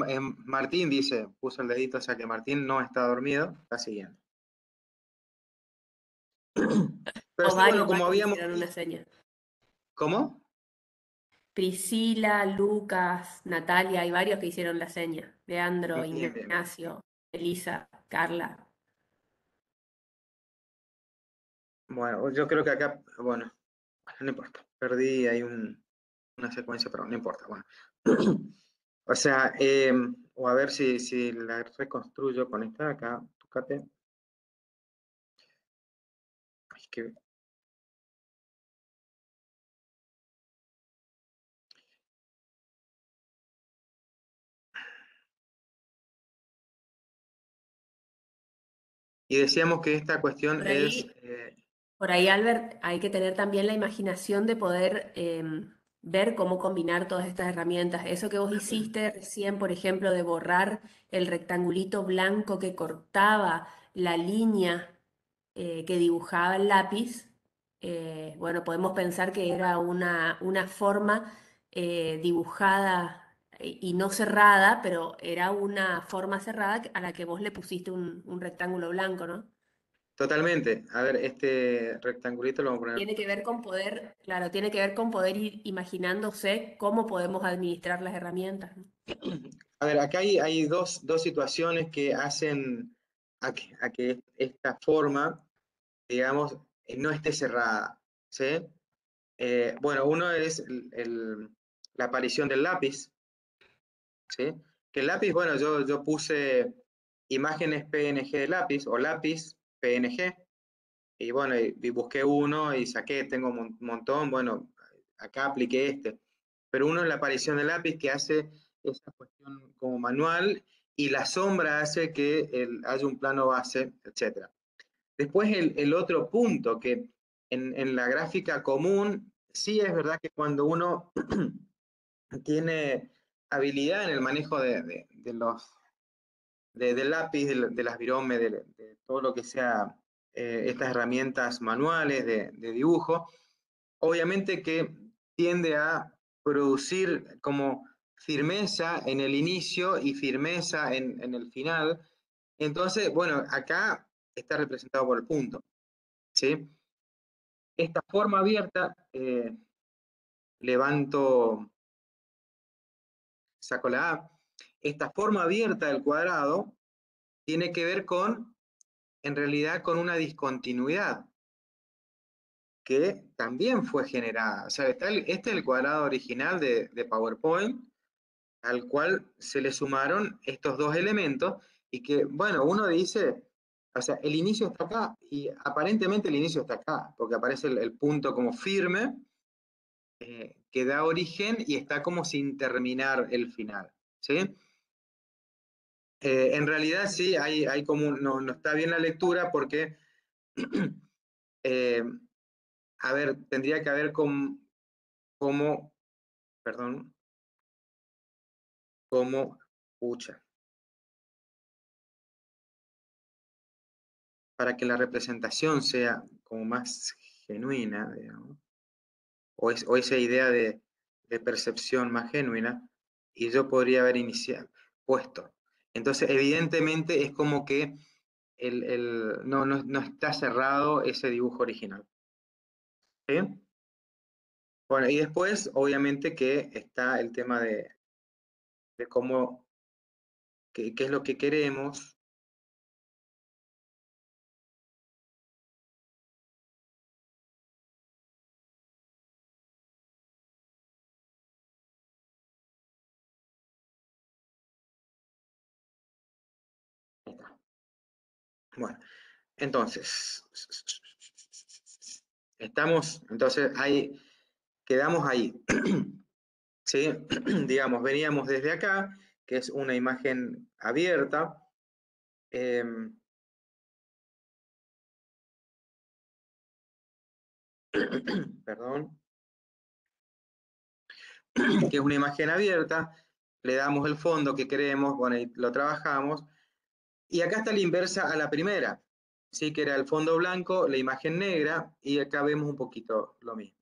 Martín dice, puso el dedito, o sea que Martín no está dormido, está siguiendo. Pero O sí, bueno, varios más como que me habíamos... hicieron una seña. ¿Cómo? Priscila, Lucas, Natalia, hay varios que hicieron la seña. Leandro, Bien, bien. Ignacio, Elisa, Carla. Bueno, yo creo que acá, bueno, no importa. Perdí ahí una secuencia, pero no importa. Bueno. O sea, o a ver si la reconstruyo con esta de acá. Tócate. Ay, y decíamos que esta cuestión Por es... ahí, por ahí, Albert, hay que tener también la imaginación de poder ver cómo combinar todas estas herramientas. Eso que vos hiciste recién, por ejemplo, de borrar el rectangulito blanco que cortaba la línea que dibujaba el lápiz, bueno, podemos pensar que era una forma dibujada y no cerrada, pero era una forma cerrada a la que vos le pusiste un rectángulo blanco, ¿no? Totalmente. A ver, este rectangulito lo vamos a poner... Tiene que ver con poder, claro, tiene que ver con poder ir imaginándose cómo podemos administrar las herramientas, ¿no? A ver, acá hay dos situaciones que hacen a que esta forma, digamos, no esté cerrada, ¿sí? Bueno, uno es la aparición del lápiz, ¿sí? Que el lápiz, bueno, yo puse imágenes PNG de lápiz o lápiz PNG, y bueno, y busqué uno y saqué, tengo un montón, bueno, acá apliqué este. Pero uno es la aparición del lápiz que hace esa cuestión como manual, y la sombra hace que haya un plano base, etc. Después el otro punto, que en la gráfica común, sí es verdad que cuando uno tiene habilidad en el manejo del lápiz, de las viromes, de todo lo que sea estas herramientas manuales de dibujo, obviamente que tiende a producir como firmeza en el inicio y firmeza en el final. Entonces, bueno, acá está representado por el punto, ¿sí? Esta forma abierta, levanto, saco la A, esta forma abierta del cuadrado tiene que ver con, en realidad, con una discontinuidad, que también fue generada. O sea, este es el cuadrado original de PowerPoint, al cual se le sumaron estos dos elementos, y que, bueno, uno dice, o sea, el inicio está acá, y aparentemente el inicio está acá, porque aparece el punto como firme, que da origen y está como sin terminar el final, ¿sí? En realidad sí, hay como, no está bien la lectura porque, a ver, tendría que haber como, perdón, como, pucha, para que la representación sea como más genuina, digamos, o esa idea de percepción más genuina, y yo podría haber puesto. Entonces, evidentemente es como que no está cerrado ese dibujo original. ¿Sí? Bueno, y después, obviamente, que está el tema de cómo, qué es lo que queremos. Ahí está. Bueno, entonces, entonces ahí, quedamos ahí. ¿Sí? Digamos, veníamos desde acá, que es una imagen abierta. Perdón. Que es una imagen abierta, le damos el fondo que queremos, bueno, y lo trabajamos, y acá está la inversa a la primera, ¿sí? Que era el fondo blanco, la imagen negra, y acá vemos un poquito lo mismo.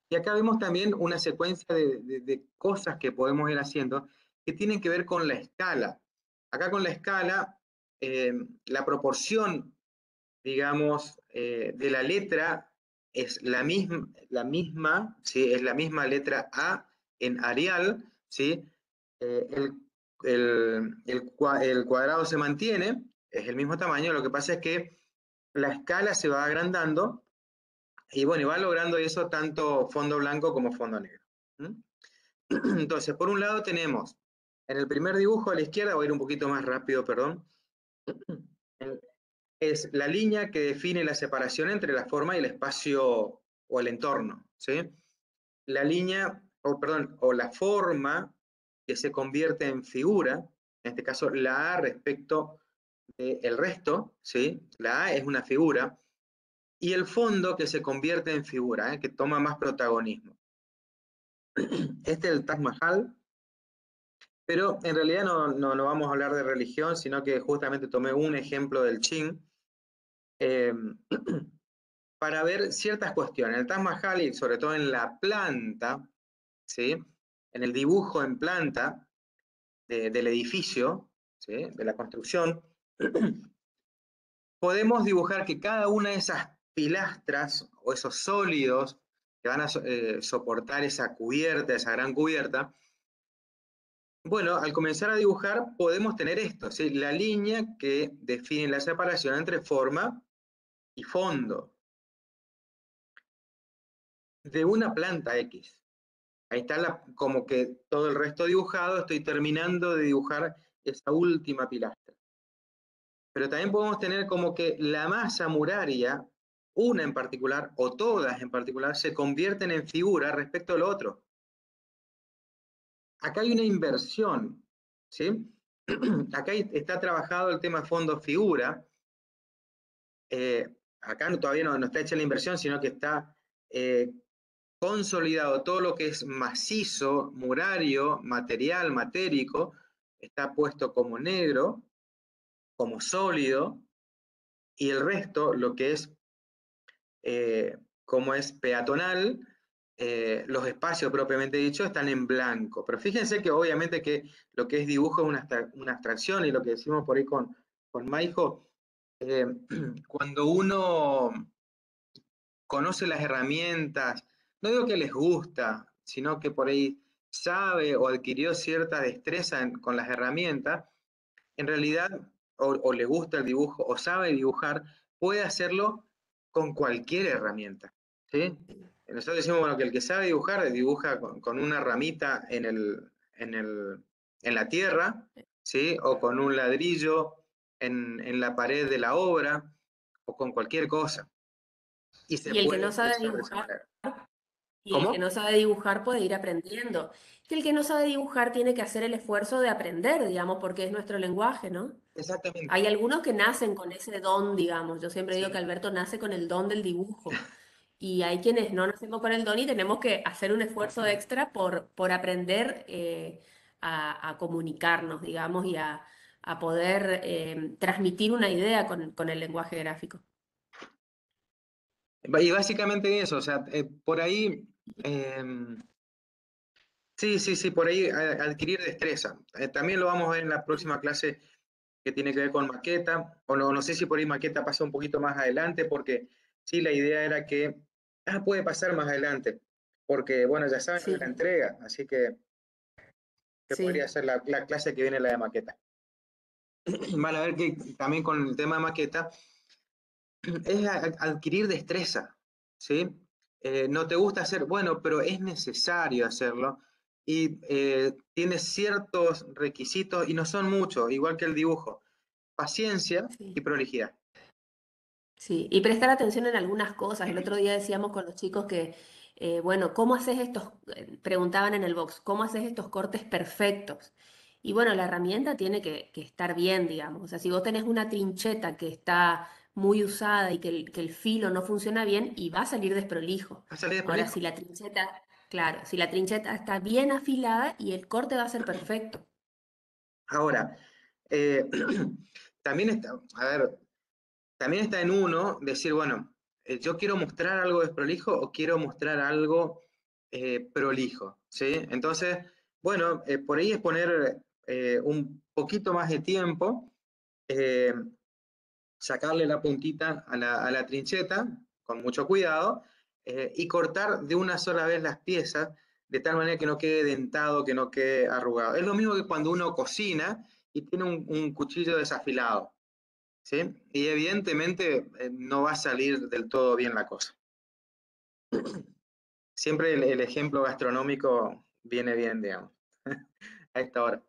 Y acá vemos también una secuencia de cosas que podemos ir haciendo que tienen que ver con la escala. Acá con la escala, la proporción, digamos, de la letra es la misma, ¿sí? Es la misma letra A en Arial, ¿sí? El cuadrado se mantiene, es el mismo tamaño, lo que pasa es que la escala se va agrandando, y bueno, y va logrando eso tanto fondo blanco como fondo negro. Entonces, por un lado tenemos, en el primer dibujo a la izquierda, voy a ir un poquito más rápido, perdón, es la línea que define la separación entre la forma y el espacio o el entorno, ¿sí? La línea, o la forma que se convierte en figura, en este caso la A respecto del resto, ¿sí? La A es una figura, y el fondo que se convierte en figura, que toma más protagonismo. Este es el Taj Mahal, pero en realidad no vamos a hablar de religión, sino que justamente tomé un ejemplo del Qing, para ver ciertas cuestiones. El Taj Mahal, y sobre todo en la planta, ¿sí? En el dibujo en planta del edificio, ¿sí? De la construcción, podemos dibujar que cada una de esas pilastras o esos sólidos que van a soportar esa cubierta, esa gran cubierta, bueno, al comenzar a dibujar podemos tener esto, ¿sí? La línea que define la separación entre forma y fondo de una planta X. Ahí está como que todo el resto dibujado, estoy terminando de dibujar esa última pilastra. Pero también podemos tener como que la masa muraria, una en particular, o todas en particular, se convierten en figura respecto al otro. Acá hay una inversión, ¿sí? Acá está trabajado el tema fondo-figura. Acá todavía no está hecha la inversión, sino que está consolidado todo lo que es macizo, murario, material, matérico, está puesto como negro, como sólido, y el resto, lo que es, como es peatonal, los espacios propiamente dicho están en blanco. Pero fíjense que obviamente que lo que es dibujo es una abstracción, y lo que decimos por ahí con Maijo, cuando uno conoce las herramientas, no digo que les gusta, sino que por ahí sabe o adquirió cierta destreza con las herramientas, en realidad, o le gusta el dibujo, o sabe dibujar, puede hacerlo con cualquier herramienta. ¿sí? Nosotros decimos, bueno, que el que sabe dibujar, dibuja con una ramita en la tierra, ¿sí? O con un ladrillo en la pared de la obra, o con cualquier cosa. Y se Y el que puede no sabe expresar de esa dibujar, manera. y el que ¿Cómo? no sabe dibujar puede ir aprendiendo. Y el que no sabe dibujar tiene que hacer el esfuerzo de aprender, digamos, porque es nuestro lenguaje, ¿no? Exactamente. Hay algunos que nacen con ese don, digamos. Yo siempre digo que Sí. Alberto nace con el don del dibujo. Y hay quienes no nacemos con el don y tenemos que hacer un esfuerzo extra por aprender a comunicarnos, digamos, y a poder transmitir una idea con el lenguaje gráfico. Y básicamente eso, o sea, por ahí, sí, por ahí adquirir destreza. También lo vamos a ver en la próxima clase que tiene que ver con maqueta, o no sé si por ahí maqueta pasa un poquito más adelante, porque sí, la idea era que, puede pasar más adelante, porque bueno, ya saben Sí, la entrega, así que podría sí, ser la clase que viene la de maqueta. Van a ver que también con el tema de maqueta es adquirir destreza, ¿sí? No te gusta hacer, bueno, pero es necesario hacerlo y tiene ciertos requisitos y no son muchos, igual que el dibujo. Paciencia y sí. prolijidad. Sí, y prestar atención en algunas cosas. El otro día decíamos con los chicos que, bueno, ¿cómo haces estos? Preguntaban en el box, ¿cómo haces estos cortes perfectos? Y bueno, la herramienta tiene que estar bien, digamos. O sea, si vos tenés una trincheta que está muy usada y que el filo no funciona bien, y va a salir desprolijo. Va a salir de Ahora, prolijo. si la trincheta, claro, si la trincheta está bien afilada y el corte va a ser perfecto. Ahora, eh, también está, a ver, también está en uno decir, bueno, yo quiero mostrar algo desprolijo o quiero mostrar algo prolijo, ¿sí? Entonces, bueno, por ahí es poner un poquito más de tiempo, eh, sacarle la puntita a la trincheta con mucho cuidado y cortar de una sola vez las piezas de tal manera que no quede dentado, que no quede arrugado. Es lo mismo que cuando uno cocina y tiene un cuchillo desafilado, ¿sí? Y evidentemente no va a salir del todo bien la cosa. Siempre el ejemplo gastronómico viene bien, digamos, a esta hora.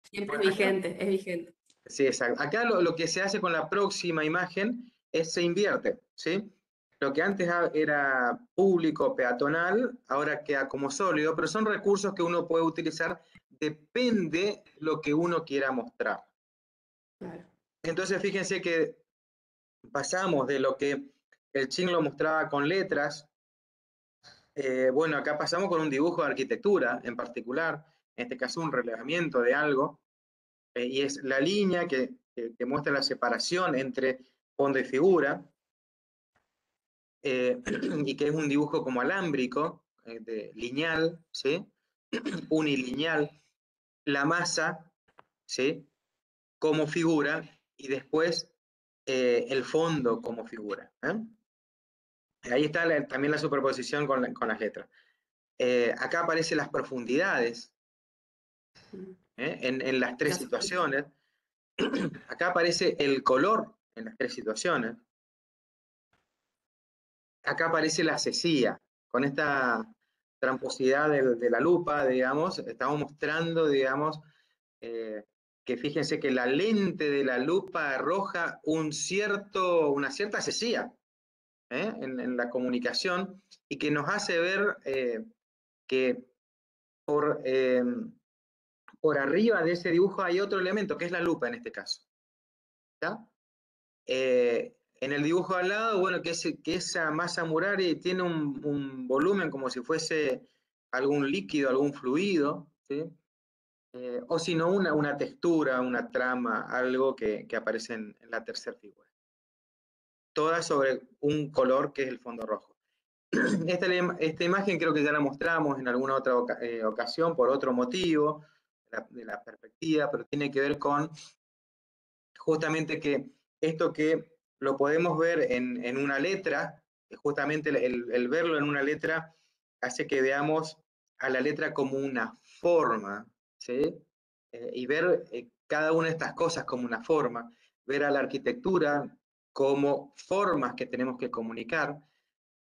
Siempre es Bueno, acá, vigente, es vigente. sí, exacto. Acá lo que se hace con la próxima imagen es se invierte, ¿sí? Lo que antes era público, peatonal, ahora queda como sólido, pero son recursos que uno puede utilizar, depende lo que uno quiera mostrar. Claro. Entonces, fíjense que pasamos de lo que el Ching lo mostraba con letras, bueno, acá pasamos con un dibujo de arquitectura en particular, en este caso un relevamiento de algo, y es la línea que muestra la separación entre fondo y figura, y que es un dibujo como alámbrico, lineal, ¿sí? Unilineal, la masa, ¿sí? Como figura, y después el fondo como figura. Ahí está también la superposición con las letras. Acá aparecen las profundidades en las tres Las sombras. situaciones. Acá aparece el color en las tres situaciones. Acá aparece la cesía. Con esta tramposidad de la lupa, digamos, estamos mostrando, digamos, eh, que fíjense que la lente de la lupa arroja una cierta cesía en la comunicación y que nos hace ver que por, por arriba de ese dibujo hay otro elemento, que es la lupa en este caso. ¿Está? En el dibujo al lado, bueno, que esa masa mural tiene un volumen como si fuese algún líquido, algún fluido, ¿sí? O si no, una textura, una trama, algo que aparece en la tercera figura. Todas sobre un color que es el fondo rojo. Esta imagen creo que ya la mostramos en alguna otra ocasión por otro motivo de la perspectiva, pero tiene que ver con justamente que esto que lo podemos ver en una letra, justamente el verlo en una letra hace que veamos a la letra como una forma, ¿sí? Y ver cada una de estas cosas como una forma, ver a la arquitectura como formas que tenemos que comunicar,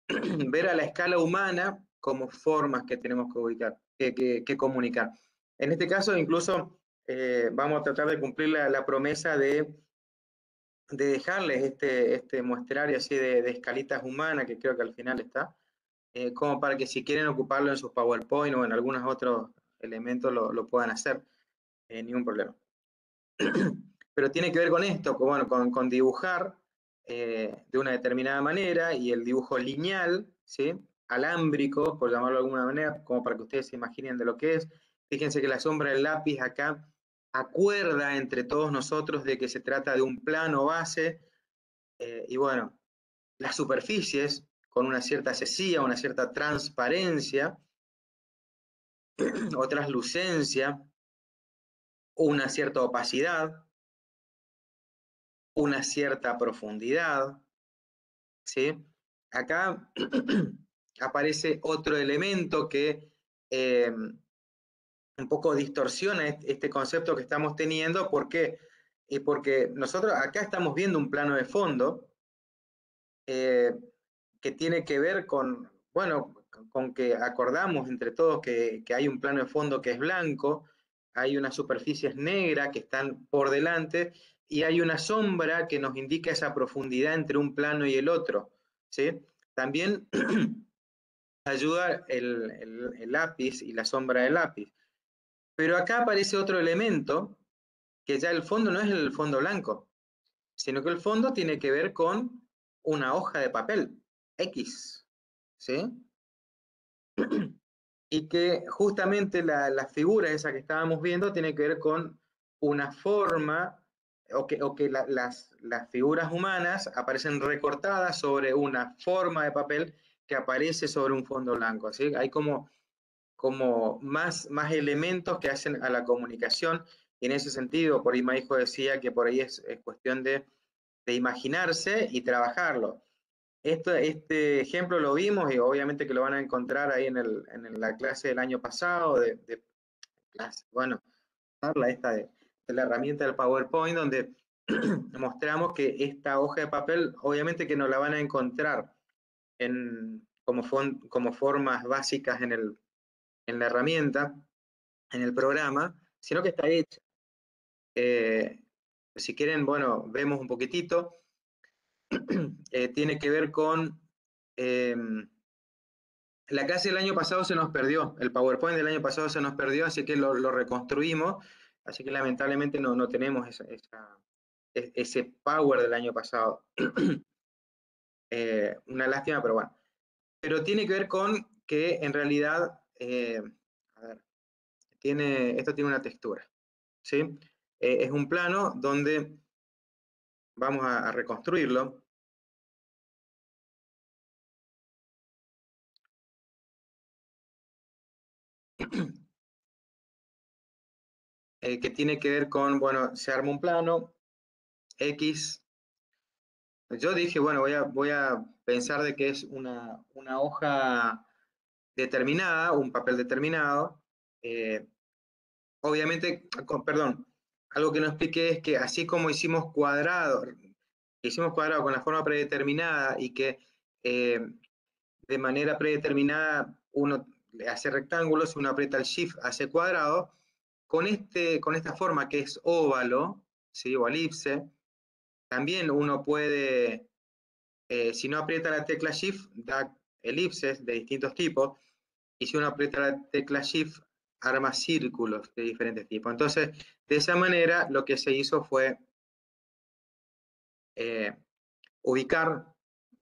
ver a la escala humana como formas que tenemos que ubicar, que comunicar. En este caso, incluso vamos a tratar de cumplir la promesa de dejarles este muestrario así de escalitas humanas, que creo que al final está, como para que si quieren ocuparlo en sus PowerPoint o en algunos otros elementos lo puedan hacer, ningún problema. Pero tiene que ver con esto, bueno, con dibujar de una determinada manera, y el dibujo lineal, ¿sí? Alámbrico, por llamarlo de alguna manera, como para que ustedes se imaginen de lo que es. Fíjense que la sombra del lápiz acá acuerda entre todos nosotros de que se trata de un plano base, y bueno, las superficies con una cierta cesía, una cierta transparencia o translucencia, una cierta opacidad, una cierta profundidad, ¿sí? Acá aparece otro elemento que un poco distorsiona este concepto que estamos teniendo. ¿Por qué? Porque nosotros acá estamos viendo un plano de fondo que tiene que ver con, bueno, con que acordamos entre todos que hay un plano de fondo que es blanco, hay unas superficies negras que están por delante, y hay una sombra que nos indica esa profundidad entre un plano y el otro, ¿sí? También ayuda el lápiz y la sombra del lápiz. Pero acá aparece otro elemento, que ya el fondo no es el fondo blanco, sino que el fondo tiene que ver con una hoja de papel, X, ¿sí? Y que justamente la figura esa que estábamos viendo tiene que ver con una forma, o que las figuras humanas aparecen recortadas sobre una forma de papel que aparece sobre un fondo blanco, ¿sí? Hay como más elementos que hacen a la comunicación, y en ese sentido, por ahí Maijo decía que por ahí es cuestión de imaginarse y trabajarlo. Este ejemplo lo vimos, y obviamente que lo van a encontrar ahí en la clase del año pasado, bueno, de la herramienta del PowerPoint, donde mostramos que esta hoja de papel, obviamente que no la van a encontrar como formas básicas en la herramienta, en el programa, sino que está hecha. Si quieren, bueno, vemos un poquitito. Tiene que ver con la clase del año pasado se nos perdió, el PowerPoint del año pasado se nos perdió, así que lo reconstruimos, así que lamentablemente no tenemos ese power del año pasado. Una lástima, pero bueno. Pero tiene que ver con que en realidad, a ver, esto tiene una textura, ¿sí? Es un plano donde vamos a reconstruirlo. Que tiene que ver con, bueno, se arma un plano, X. Yo dije, bueno, voy a pensar de que es una hoja determinada, un papel determinado. Obviamente, perdón, algo que no expliqué es que así como hicimos cuadrado con la forma predeterminada, y que de manera predeterminada uno hace rectángulos, uno aprieta el Shift, hace cuadrado, con esta forma que es óvalo, ¿sí? O elipse, también uno puede, si no aprieta la tecla Shift, da elipses de distintos tipos, y si uno aprieta la tecla Shift, arma círculos de diferentes tipos. Entonces, de esa manera, lo que se hizo fue ubicar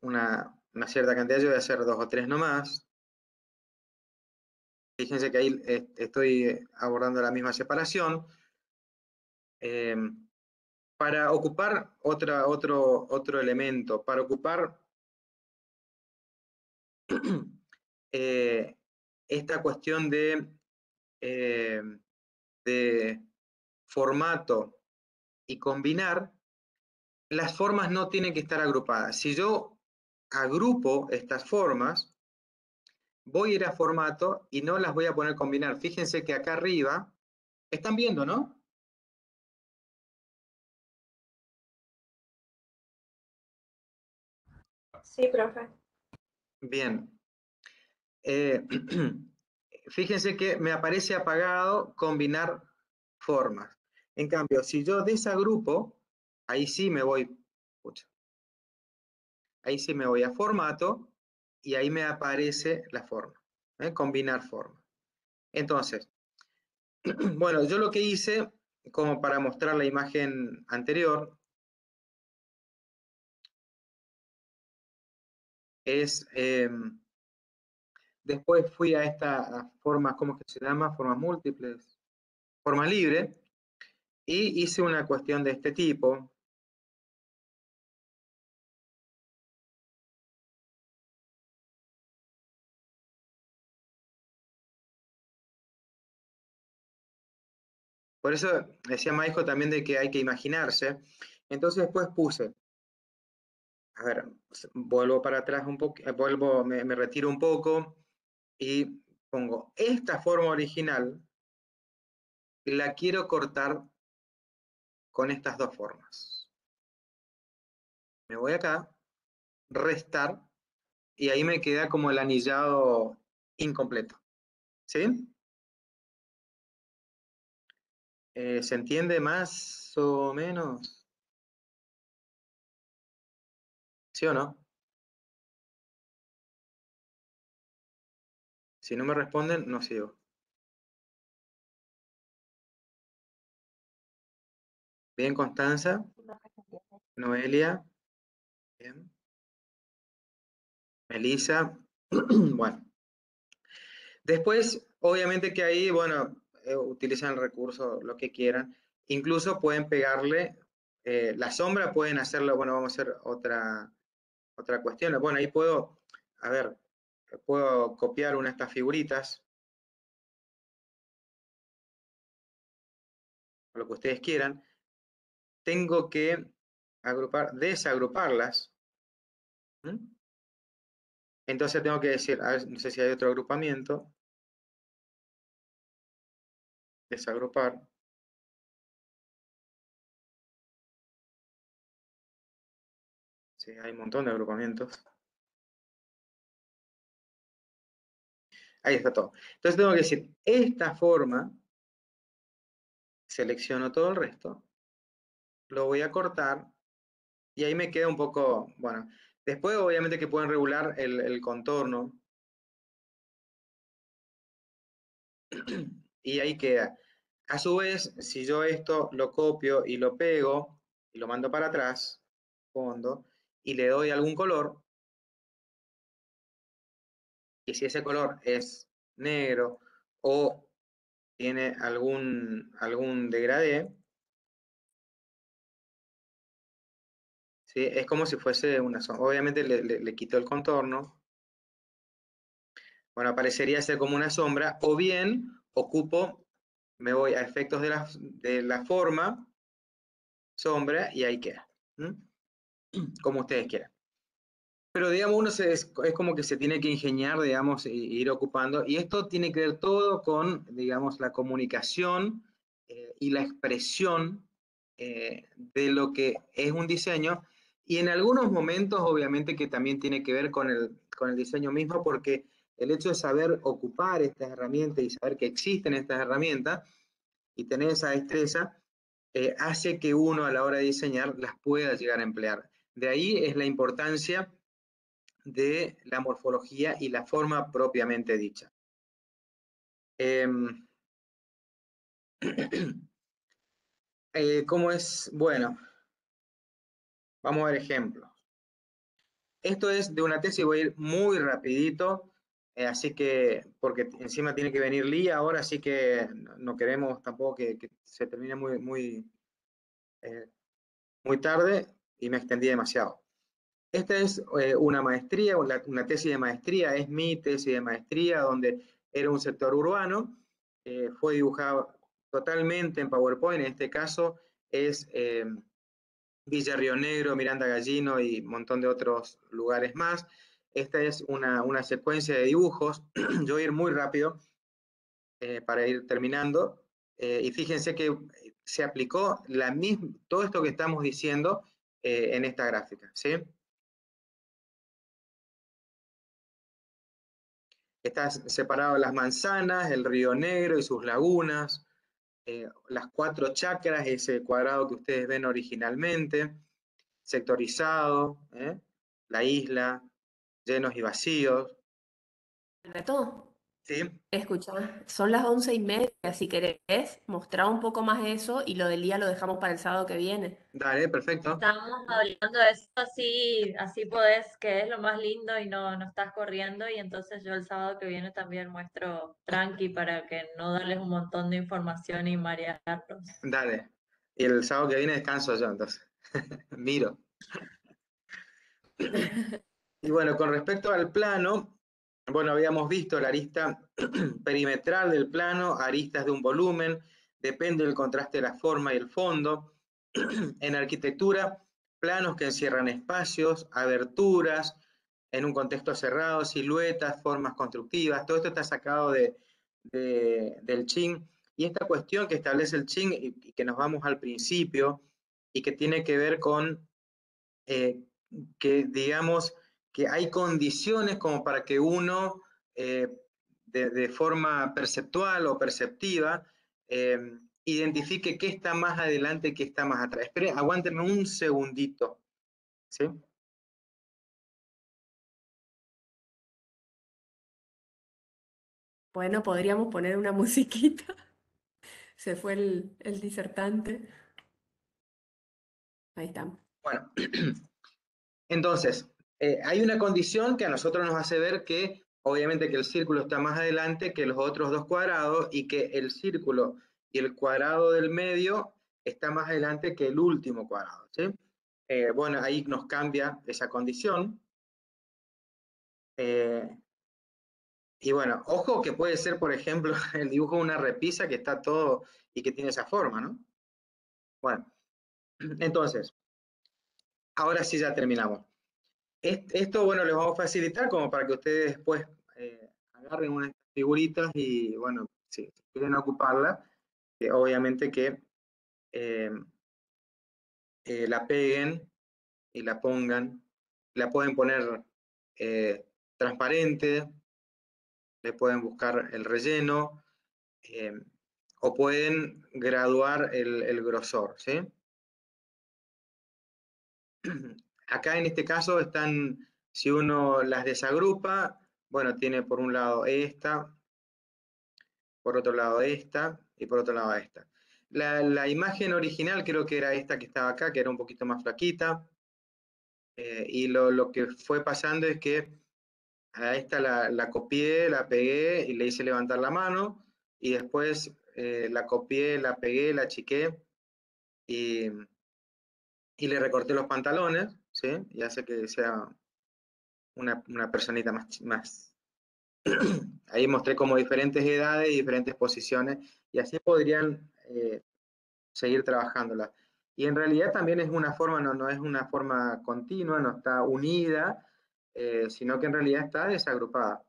una cierta cantidad. Yo voy a hacer 2 o 3 nomás. Fíjense que ahí estoy abordando la misma separación. Para ocupar otro elemento, para ocupar esta cuestión de formato y combinar, las formas no tienen que estar agrupadas. Si yo agrupo estas formas, voy a ir a formato y no las voy a poner combinar. Fíjense que acá arriba, están viendo, ¿no? Sí, profe. Bien. Fíjense que me aparece apagado combinar formas. En cambio, si yo desagrupo, ahí sí me voy, pucha, ahí sí me voy a formato y ahí me aparece la forma, combinar formas. Entonces, bueno, yo lo que hice, como para mostrar la imagen anterior, es, después fui a esta forma, ¿cómo que se llama? Formas múltiples, forma libre, y hice una cuestión de este tipo. Por eso decía Maijo también de que hay que imaginarse. Entonces después puse, a ver, vuelvo para atrás un poco, me retiro un poco y pongo esta forma original, la quiero cortar con estas dos formas. Me voy acá, restar, y ahí me queda como el anillado incompleto. ¿Sí? ¿Se entiende más o menos? ¿Sí o no? Si no me responden, no sigo. Bien, Constanza. Noelia. Bien. Melissa. Bueno. Después, obviamente que ahí, bueno, utilizan el recurso, lo que quieran. Incluso pueden pegarle, la sombra pueden hacerlo, bueno, vamos a hacer otra cuestión. Bueno, ahí puedo, a ver, puedo copiar una de estas figuritas, o lo que ustedes quieran. Tengo que desagruparlas. ¿Mm? Entonces tengo que decir, a ver, no sé si hay otro agrupamiento. Desagrupar. Sí, hay un montón de agrupamientos. Ahí está todo. Entonces tengo que decir, esta forma, selecciono todo el resto, lo voy a cortar, y ahí me queda un poco, bueno, después obviamente que pueden regular el contorno, y ahí queda. A su vez, si yo esto lo copio y lo pego, y lo mando para atrás, fondo, y le doy algún color, y si ese color es negro o tiene algún degradé, ¿sí? Es como si fuese una sombra. Obviamente le quito el contorno. Bueno, parecería ser como una sombra, o bien ocupo, me voy a efectos de la forma, sombra, y ahí queda. ¿Mm? Como ustedes quieran. Pero digamos, es como que se tiene que ingeniar, digamos, e ir ocupando, y esto tiene que ver todo con, digamos, la comunicación y la expresión de lo que es un diseño, y en algunos momentos, obviamente, que también tiene que ver con el diseño mismo, porque el hecho de saber ocupar estas herramientas y saber que existen estas herramientas y tener esa destreza, hace que uno a la hora de diseñar las pueda llegar a emplear. De ahí es la importancia de la morfología y la forma propiamente dicha. ¿Cómo es? Bueno, vamos a ver ejemplos. Esto es de una tesis, voy a ir muy rapidito, así que, porque encima tiene que venir Lía ahora, así que no queremos tampoco que se termine muy tarde y me extendí demasiado. Esta es una maestría, una tesis de maestría, es mi tesis de maestría, donde era un sector urbano, fue dibujado totalmente en PowerPoint, en este caso es Villa Río Negro, Miranda Gallino y un montón de otros lugares más. Esta es una secuencia de dibujos, yo voy a ir muy rápido para ir terminando, y fíjense que se aplicó todo esto que estamos diciendo en esta gráfica, ¿sí? Está separado las manzanas, el río Negro y sus lagunas, las 4 chacras, ese cuadrado que ustedes ven originalmente, sectorizado, la isla, llenos y vacíos. Alberto, ¿Sí? escucha, son las 11:30, si querés, mostrar un poco más eso y lo del día lo dejamos para el sábado que viene. Dale, perfecto. Estábamos hablando de eso, así podés, que es lo más lindo y no estás corriendo. Y entonces yo el sábado que viene también muestro tranqui para que no darles un montón de información y marearlos. Dale. Y el sábado que viene descanso yo, entonces. Miro. Y bueno, con respecto al plano, bueno, habíamos visto la arista perimetral del plano, aristas de un volumen, depende del contraste de la forma y el fondo. En arquitectura, planos que encierran espacios, aberturas, en un contexto cerrado, siluetas, formas constructivas, todo esto está sacado del Qing. Y esta cuestión que establece el Qing y que nos vamos al principio y que tiene que ver con que, digamos, que hay condiciones como para que uno, de forma perceptual o perceptiva, identifique qué está más adelante y qué está más atrás. Esperen, aguántenme un segundito, ¿sí? Bueno, podríamos poner una musiquita. Se fue el disertante. Ahí estamos. Bueno, entonces, hay una condición que a nosotros nos hace ver que, obviamente, que el círculo está más adelante que los otros 2 cuadrados y que el círculo y el cuadrado del medio está más adelante que el último cuadrado, ¿sí? Bueno, ahí nos cambia esa condición. Y bueno, ojo que puede ser, por ejemplo, el dibujo de una repisa que está todo y que tiene esa forma, ¿no? Bueno, entonces, ahora sí ya terminamos. Esto, bueno, les vamos a facilitar como para que ustedes después agarren unas figuritas y, bueno, si quieren ocuparla, obviamente que eh, la peguen y la pongan. La pueden poner transparente, le pueden buscar el relleno, o pueden graduar el grosor, ¿sí? Acá en este caso están, si uno las desagrupa, bueno, tiene por un lado esta, por otro lado esta y por otro lado esta. La imagen original creo que era esta que estaba acá, que era un poquito más flaquita, y lo que fue pasando es que a esta la copié, la pegué y le hice levantar la mano, y después la copié, la pegué, la achiqué y le recorté los pantalones, ¿sí? Y hace que sea una personita más. Ahí mostré como diferentes edades y diferentes posiciones, y así podrían seguir trabajándola. Y en realidad también es una forma, no es una forma continua, no está unida, sino que en realidad está desagrupada.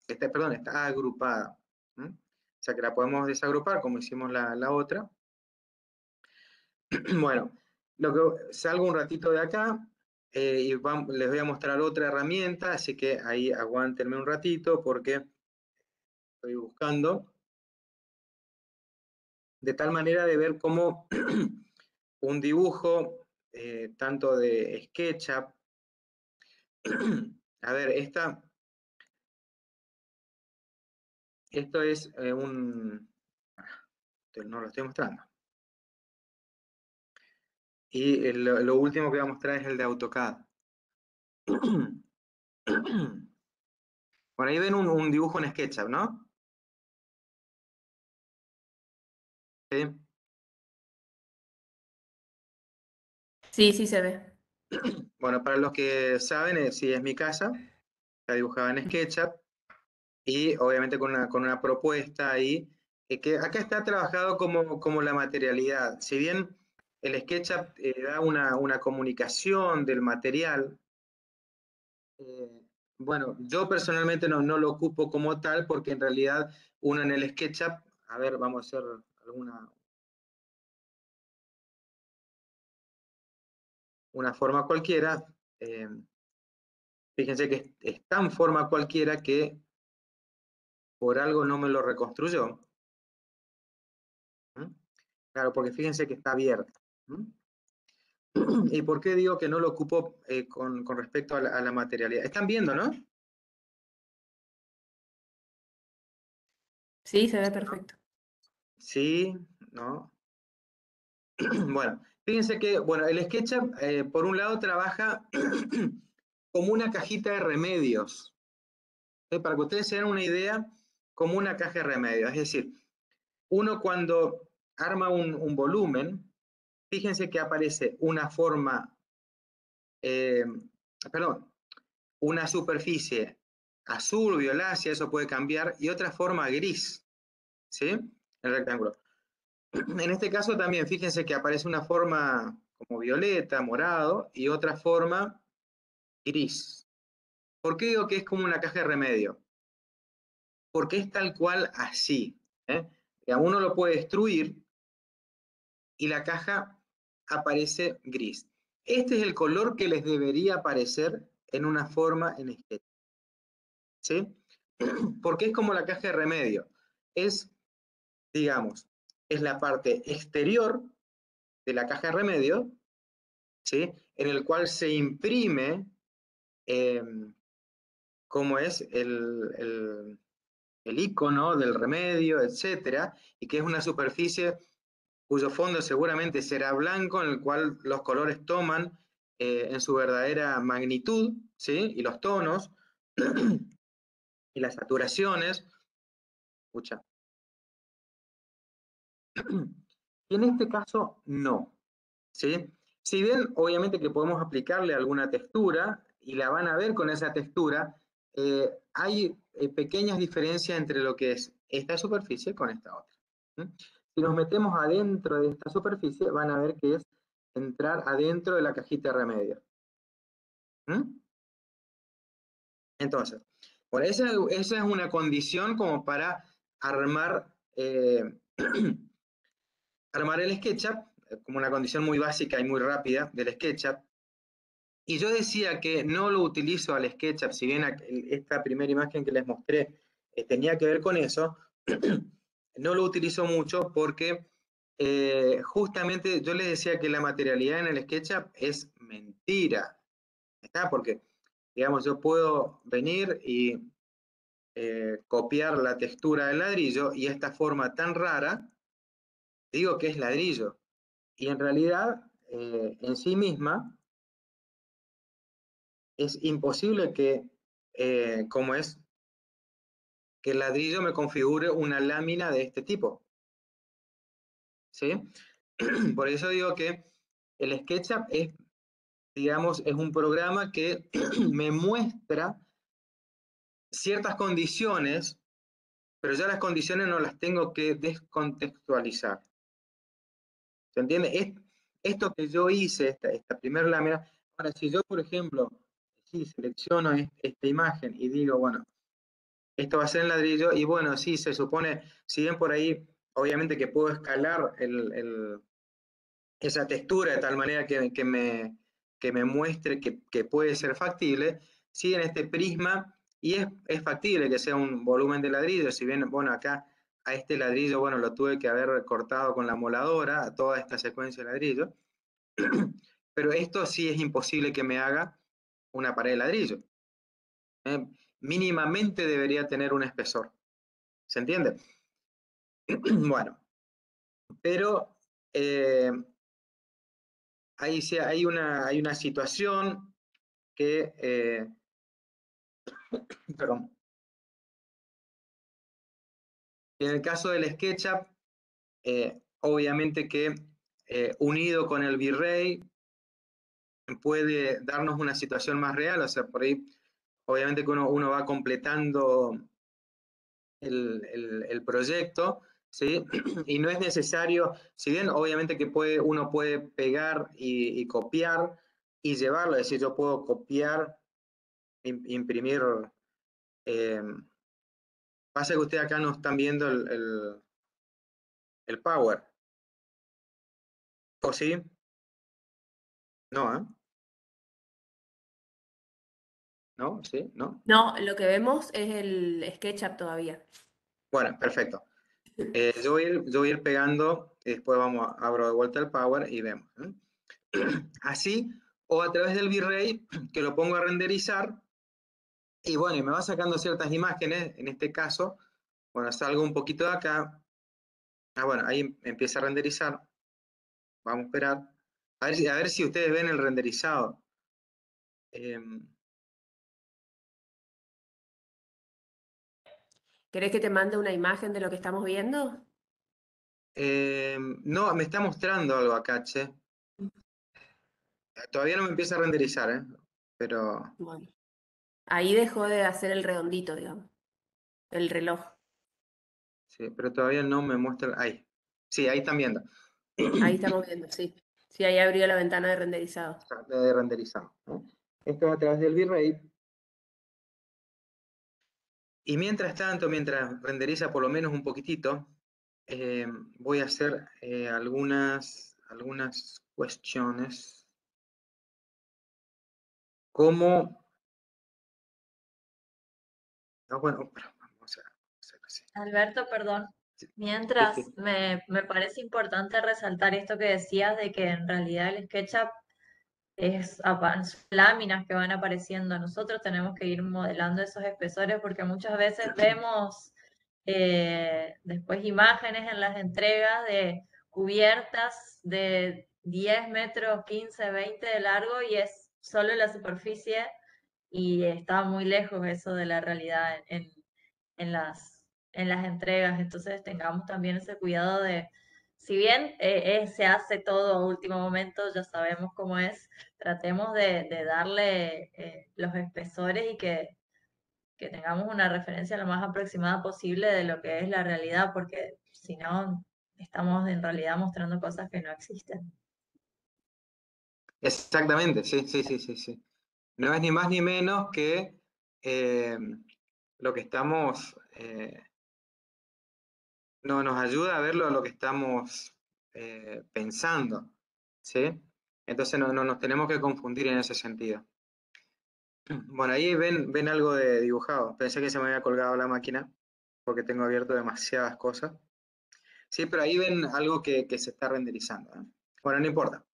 Perdón, está agrupada. ¿Mm? O sea que la podemos desagrupar como hicimos la otra. Bueno, salgo un ratito de acá y les voy a mostrar otra herramienta, así que ahí aguántenme un ratito porque estoy buscando, de tal manera de ver cómo un dibujo, tanto de SketchUp, a ver, esto es no lo estoy mostrando. Y lo último que voy a mostrar es el de AutoCAD. Por ahí ven un dibujo en SketchUp, ¿no? ¿Sí? Sí, sí se ve. Bueno, para los que saben, sí es mi casa, está dibujada en SketchUp y obviamente con una propuesta ahí, que acá está trabajado como la materialidad. Si bien el SketchUp da una comunicación del material, bueno, yo personalmente no lo ocupo como tal porque en realidad uno en el SketchUp, a ver, vamos a hacer una forma cualquiera, fíjense que es tan forma cualquiera que por algo no me lo reconstruyó. Claro, porque fíjense que está abierto. ¿Y por qué digo que no lo ocupo con respecto a la materialidad? ¿Están viendo, no? Sí, se ve perfecto. Sí, ¿no? Bueno, fíjense que, bueno, el SketchUp, por un lado, trabaja como una cajita de remedios. Para que ustedes se den una idea, como una caja de remedios. Es decir, uno cuando arma un volumen, fíjense que aparece una forma, perdón, una superficie azul, violácea, eso puede cambiar, y otra forma gris, ¿sí? El rectángulo. En este caso también, fíjense que aparece una forma como violeta, morado, y otra forma gris. ¿Por qué digo que es como una caja de remedio? Porque es tal cual así. Uno lo puede destruir y la caja aparece gris. Este es el color que les debería aparecer en una forma en SketchUp. ¿Sí? Porque es como la caja de remedio. Es, digamos, es la parte exterior de la caja de remedio, ¿sí? En el cual se imprime cómo es el icono del remedio, etcétera, y que es una superficie cuyo fondo seguramente será blanco, en el cual los colores toman en su verdadera magnitud, ¿sí? Y los tonos y las saturaciones. Escucha. Y en este caso, no. ¿Sí? Si bien, obviamente que podemos aplicarle alguna textura, y la van a ver con esa textura, hay pequeñas diferencias entre lo que es esta superficie con esta otra. ¿Sí? Si nos metemos adentro de esta superficie, van a ver que es entrar adentro de la cajita de remedio. Entonces, por esa es una condición como para armar, armar el SketchUp, como una condición muy básica y muy rápida del SketchUp. Y yo decía que no lo utilizo al SketchUp, si bien esta primera imagen que les mostré tenía que ver con eso, no lo utilizo mucho porque justamente yo les decía que la materialidad en el SketchUp es mentira. ¿Está? Porque, digamos, yo puedo venir y copiar la textura del ladrillo y esta forma tan rara, digo que es ladrillo. Y en realidad, en sí misma, es imposible que, como es, que el ladrillo me configure una lámina de este tipo. ¿Sí? Por eso digo que el SketchUp es, digamos, es un programa que me muestra ciertas condiciones, pero ya las condiciones no las tengo que descontextualizar. ¿Se entiende? Esto que yo hice, esta primera lámina, ahora si yo, por ejemplo, sí, selecciono esta imagen y digo, bueno, esto va a ser en ladrillo, y bueno, sí, se supone, si bien por ahí, obviamente que puedo escalar esa textura de tal manera que me muestre que puede ser factible, sí, en este prisma, y es factible que sea un volumen de ladrillo, si bien, bueno, acá a este ladrillo, bueno, lo tuve que haber cortado con la moladora, a toda esta secuencia de ladrillo, pero esto sí es imposible que me haga una pared de ladrillo. Mínimamente debería tener un espesor. ¿Se entiende? Bueno, pero hay una situación que, perdón, en el caso del SketchUp, obviamente que unido con el V-Ray puede darnos una situación más real, o sea, por ahí obviamente que uno va completando el proyecto, ¿sí? Y no es necesario, si bien obviamente que uno puede pegar y copiar y llevarlo, es decir, yo puedo copiar, imprimir, pasa que ustedes acá no están viendo el Power, ¿o sí? No, ¿eh? ¿No? ¿Sí? ¿No? No, lo que vemos es el SketchUp todavía. Bueno, perfecto. Yo voy a ir pegando, y después abro de vuelta el Power y vemos. Así, o a través del V-Ray, que lo pongo a renderizar, y bueno, y me va sacando ciertas imágenes, en este caso, bueno, salgo un poquito de acá, bueno, ahí empieza a renderizar, vamos a esperar, a ver si ustedes ven el renderizado. ¿Querés que te mande una imagen de lo que estamos viendo? No, me está mostrando algo acá, che. Todavía no me empieza a renderizar, pero Bueno, ahí dejó de hacer el redondito, digamos, el reloj. sí, pero todavía no me muestra. Ahí. Sí, ahí están viendo. Ahí estamos viendo, sí. Sí, ahí abrió la ventana de renderizado. De renderizado, ¿no? Esto va a través del V-Ray. Y mientras tanto, mientras renderiza por lo menos un poquitito, voy a hacer algunas cuestiones. Como. Bueno, vamos a hacer así. Alberto, perdón. Sí, Mientras, sí. me parece importante resaltar esto que decías de que en realidad el SketchUp son láminas que van apareciendo. Nosotros tenemos que ir modelando esos espesores porque muchas veces vemos después imágenes en las entregas de cubiertas de 10 metros, 15, 20 de largo y es solo la superficie y está muy lejos eso de la realidad en en las entregas. Entonces tengamos también ese cuidado de, si bien se hace todo a último momento, ya sabemos cómo es, tratemos de darle los espesores y que tengamos una referencia lo más aproximada posible de lo que es la realidad, porque si no, estamos en realidad mostrando cosas que no existen. Exactamente, sí, sí, sí, sí, sí. No es ni más ni menos que lo que estamos. No nos ayuda a ver lo que estamos pensando, ¿sí? Entonces no nos tenemos que confundir en ese sentido. Bueno, ahí ven algo de dibujado. Pensé que se me había colgado la máquina porque tengo abierto demasiadas cosas. Sí, pero ahí ven algo que se está renderizando, ¿eh? Bueno, no importa.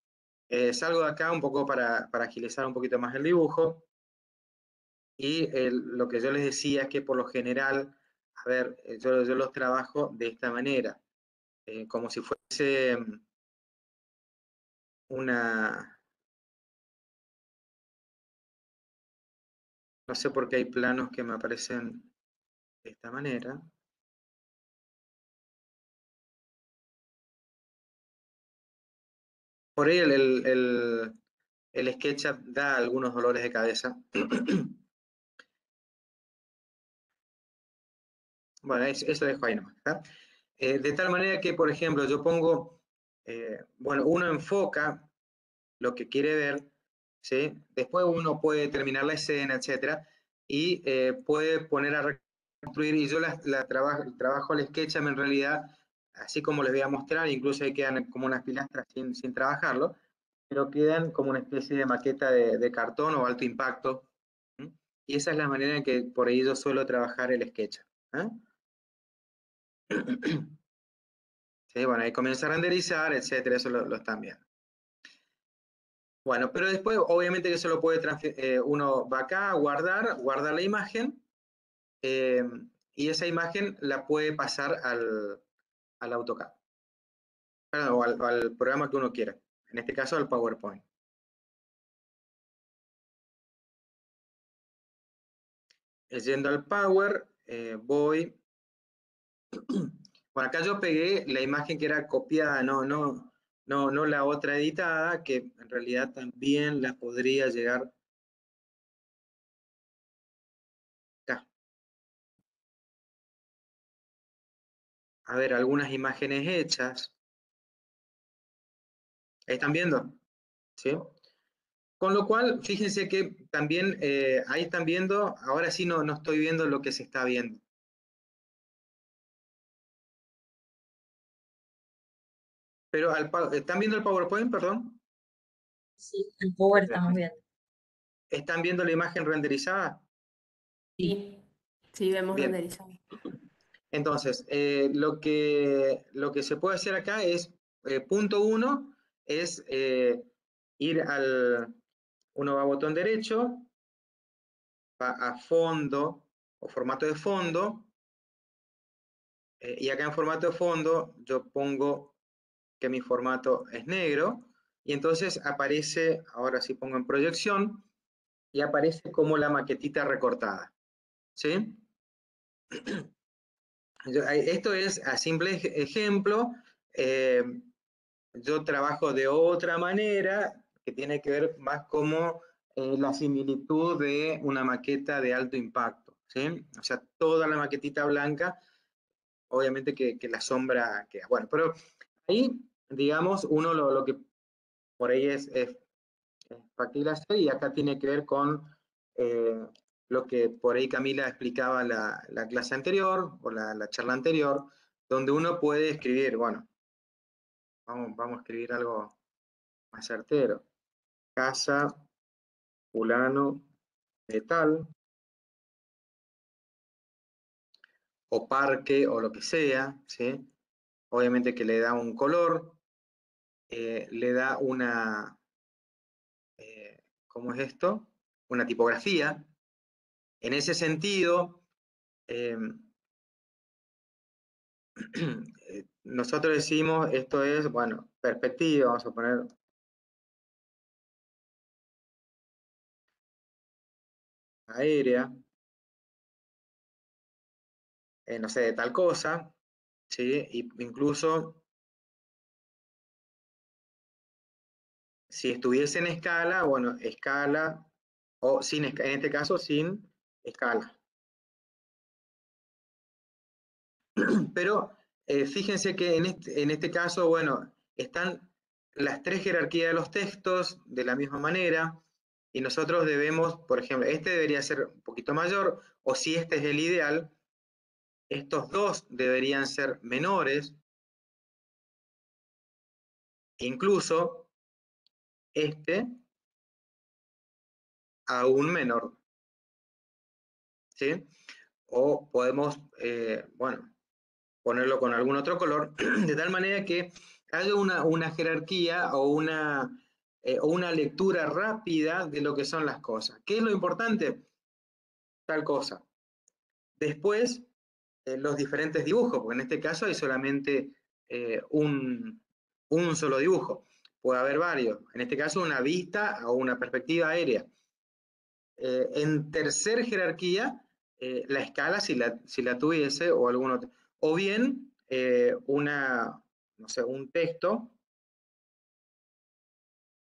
Salgo de acá un poco para agilizar un poquito más el dibujo. Y lo que yo les decía es que por lo general, a ver, yo los trabajo de esta manera, como si fuese una. No sé por qué hay planos que me aparecen de esta manera. Por ahí el SketchUp da algunos dolores de cabeza. Bueno, eso dejo ahí nomás, ¿tá? De tal manera que, por ejemplo, yo pongo, bueno, uno enfoca lo que quiere ver, ¿sí? Después uno puede terminar la escena, etcétera, y puede poner a reconstruir, y yo trabajo el SketchUp en realidad, así como les voy a mostrar, incluso ahí quedan como unas pilastras sin trabajarlo, pero quedan como una especie de maqueta de cartón o alto impacto, ¿sí? Y esa es la manera en que por ahí yo suelo trabajar el SketchUp, ¿eh? Sí, bueno, ahí comienza a renderizar, etcétera, eso lo están viendo. Bueno, pero después obviamente que se lo puede transferir, uno va acá a guardar la imagen, y esa imagen la puede pasar al AutoCAD, o al programa que uno quiera, en este caso al PowerPoint. Yendo al Power, voy. Bueno, acá yo pegué la imagen que era copiada, no la otra editada, que en realidad también la podría llegar acá. A ver, algunas imágenes hechas. ¿Ahí están viendo? ¿Sí? Con lo cual, fíjense que también ahí están viendo, ahora sí no estoy viendo lo que se está viendo. Pero ¿están viendo el PowerPoint, perdón? Sí, el Power estamos viendo. ¿Están viendo la imagen renderizada? Sí, sí, vemos Bien. renderizado. Entonces, lo que se puede hacer acá es, punto 1 es ir uno va a botón derecho, va a fondo o formato de fondo, y acá en formato de fondo yo pongo que mi formato es negro, y entonces aparece, ahora sí pongo en proyección, y aparece como la maquetita recortada, ¿sí? Esto es a simple ejemplo. Yo trabajo de otra manera, que tiene que ver más como la similitud de una maqueta de alto impacto, ¿sí? O sea, toda la maquetita blanca, obviamente que la sombra queda. Bueno, pero ahí, digamos, uno lo que por ahí es factible hacer, y acá tiene que ver con lo que por ahí Camila explicaba la clase anterior, o la charla anterior, donde uno puede escribir, bueno, vamos a escribir algo más certero. Casa, fulano, de tal, o parque, o lo que sea, ¿sí? Obviamente que le da un color, le da una, ¿cómo es esto? Una tipografía. En ese sentido, nosotros decimos, esto es, bueno, perspectiva, vamos a poner aérea, no sé, de tal cosa, ¿sí? Incluso si estuviese en escala, bueno, escala, o sin, en este caso, sin escala. Pero fíjense que en este caso, bueno, están las tres jerarquías de los textos de la misma manera, y nosotros debemos, por ejemplo, este debería ser un poquito mayor, o si este es el ideal, estos dos deberían ser menores, incluso este aún menor, ¿sí? O podemos, bueno, ponerlo con algún otro color, de tal manera que haya una jerarquía o una lectura rápida de lo que son las cosas. ¿Qué es lo importante? Tal cosa. Después, los diferentes dibujos, porque en este caso hay solamente un solo dibujo. Puede haber varios. En este caso, una vista o una perspectiva aérea. En tercer jerarquía, la escala, si la tuviese, o algún otro. O bien, no sé, un texto,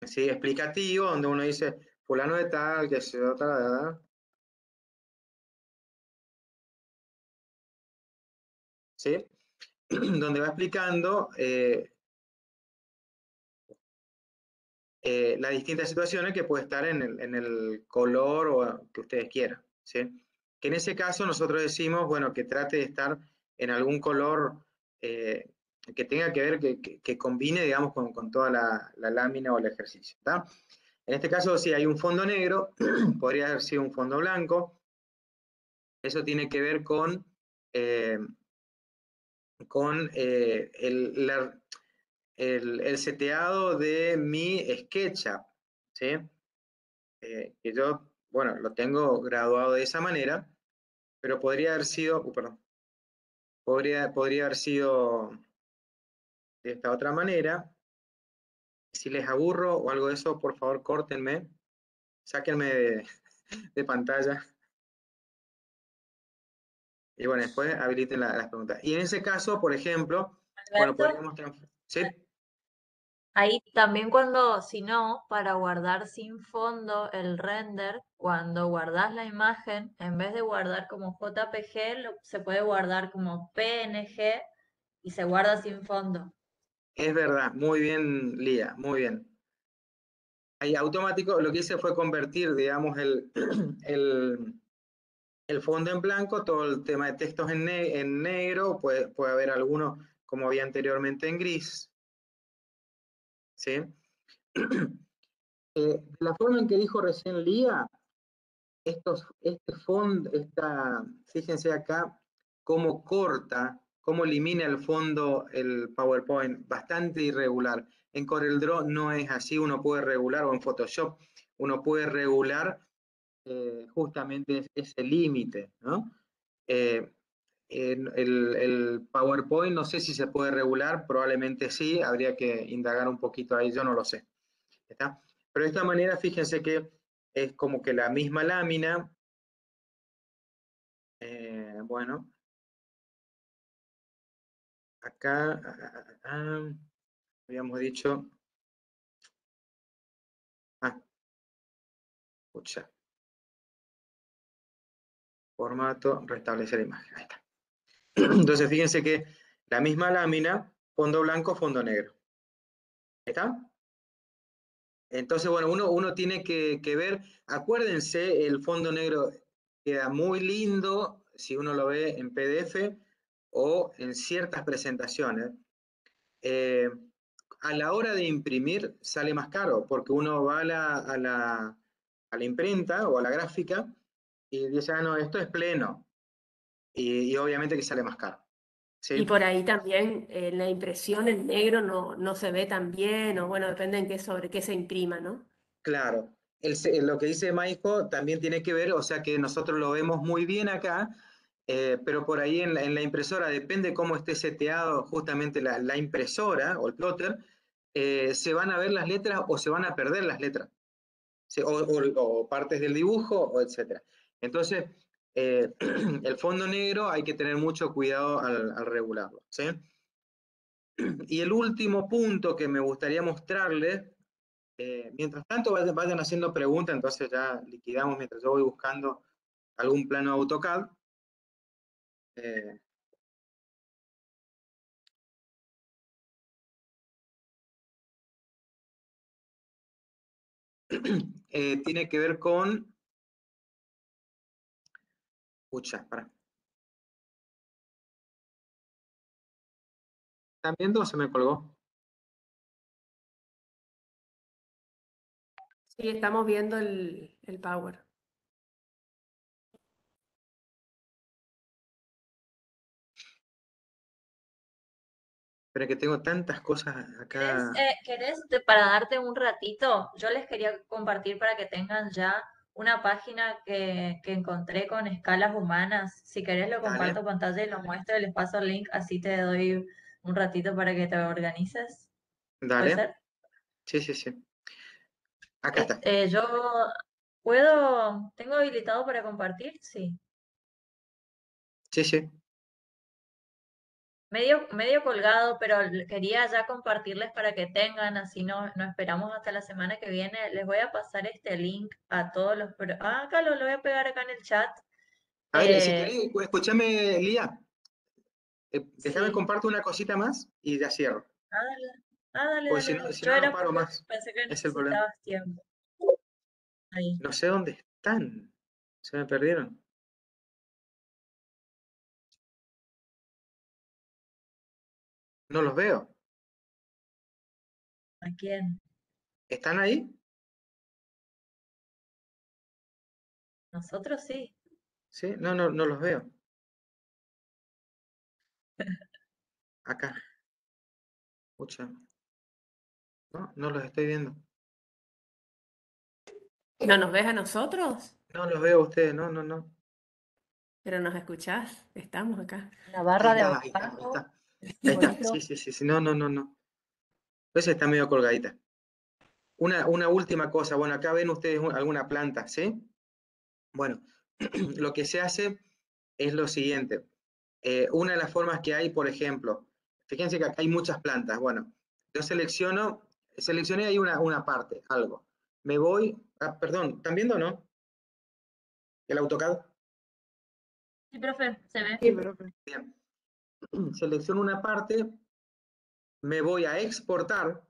¿sí? Explicativo, donde uno dice, fulano de tal, que se tal, ¿sí? Donde va explicando las distintas situaciones que puede estar en el color o que ustedes quieran, ¿sí? Que en ese caso nosotros decimos, bueno, que trate de estar en algún color que tenga que ver, que combine, digamos, con toda la lámina o el ejercicio, ¿tá? En este caso, si hay un fondo negro, podría haber sido un fondo blanco. Eso tiene que ver con el seteado de mi SketchUp, ¿sí? Que yo, bueno, lo tengo graduado de esa manera, pero podría haber sido, perdón, podría haber sido de esta otra manera. Si les aburro o algo de eso, por favor, córtenme, sáquenme de pantalla, y bueno, después habiliten las preguntas. Y en ese caso, por ejemplo, bueno, Alberto, podríamos transformar, ¿sí? ahí también cuando, si no, para guardar sin fondo el render, cuando guardas la imagen, en vez de guardar como JPG, se puede guardar como PNG y se guarda sin fondo. Es verdad, muy bien, Lía, muy bien. Ahí automático, lo que hice fue convertir, digamos, el fondo en blanco, todo el tema de textos en negro, puede haber alguno, como había anteriormente, en gris, ¿sí? La forma en que dijo recién Lía, este fondo, fíjense acá, cómo corta, cómo elimina el fondo el PowerPoint, bastante irregular. En CorelDRAW no es así, uno puede regular, o en Photoshop, uno puede regular justamente ese límite, ¿no? El PowerPoint no sé si se puede regular, probablemente sí, habría que indagar un poquito ahí, yo no lo sé. ¿Está? Pero de esta manera, fíjense que es como que la misma lámina, bueno, acá habíamos dicho, escucha, formato, restablecer imagen, ahí está. Entonces fíjense que la misma lámina, fondo blanco, fondo negro. ¿Está? Entonces, bueno, uno tiene que ver, acuérdense, el fondo negro queda muy lindo si uno lo ve en PDF o en ciertas presentaciones. A la hora de imprimir sale más caro, porque uno va a la imprenta o a la gráfica y dice, no, esto es pleno, y obviamente que sale más caro. ¿Sí? Y por ahí también la impresión en negro no se ve tan bien, o bueno, depende sobre qué se imprima, ¿no? Claro. Lo que dice Maijo también tiene que ver, o sea que nosotros lo vemos muy bien acá, pero por ahí en la impresora, depende cómo esté seteado justamente la impresora o el plotter, se van a ver las letras o se van a perder las letras, ¿sí? O partes del dibujo, o etcétera. Entonces, el fondo negro hay que tener mucho cuidado al regularlo, ¿sí? Y el último punto que me gustaría mostrarles, mientras tanto vayan haciendo preguntas, entonces ya liquidamos mientras yo voy buscando algún plano AutoCAD. Tiene que ver con... Pucha, para. ¿Están viendo o se me colgó? Sí, estamos viendo el Power. Pero que tengo tantas cosas acá. ¿Querés para darte un ratito? Yo les quería compartir para que tengan ya una página que encontré con escalas humanas. Si querés lo Dale, comparto pantalla y lo muestro y les paso el link, así te doy un ratito para que te organices. ¿Puede dale. ser? Sí, sí, sí. Acá está. Yo tengo habilitado para compartir, sí. Sí, sí. Medio colgado, pero quería ya compartirles para que tengan, así no esperamos hasta la semana que viene. Les voy a pasar este link a todos los... acá lo voy a pegar acá en el chat. A ver, si querés, escúchame, Lía. Déjame Sí. comparto una cosita más y ya cierro. Dale, Pues dale. si Yo no, no era paro porque más. pensé que Es el problema. necesitabas tiempo. Ahí. No sé dónde están. Se me perdieron. No los veo. ¿A quién? ¿Están ahí? Nosotros sí. Sí, no los veo. Acá. Escucha. No los estoy viendo. ¿No nos ves a nosotros? No los veo a ustedes, no. Pero nos escuchás, estamos acá. La barra de Ahí abajo, está. el Ahí está. simbolito. Sí. No. Entonces está medio colgadita. Una última cosa. Bueno, acá ven ustedes alguna planta, ¿sí? Bueno, lo que se hace es lo siguiente. Una de las formas que hay, por ejemplo, fíjense que acá hay muchas plantas. Bueno, yo seleccioné ahí una parte, algo. Me voy, perdón, ¿están viendo o no? El AutoCAD. Sí, profe, se ve. Sí, profe. Bien. Selecciono una parte, me voy a exportar,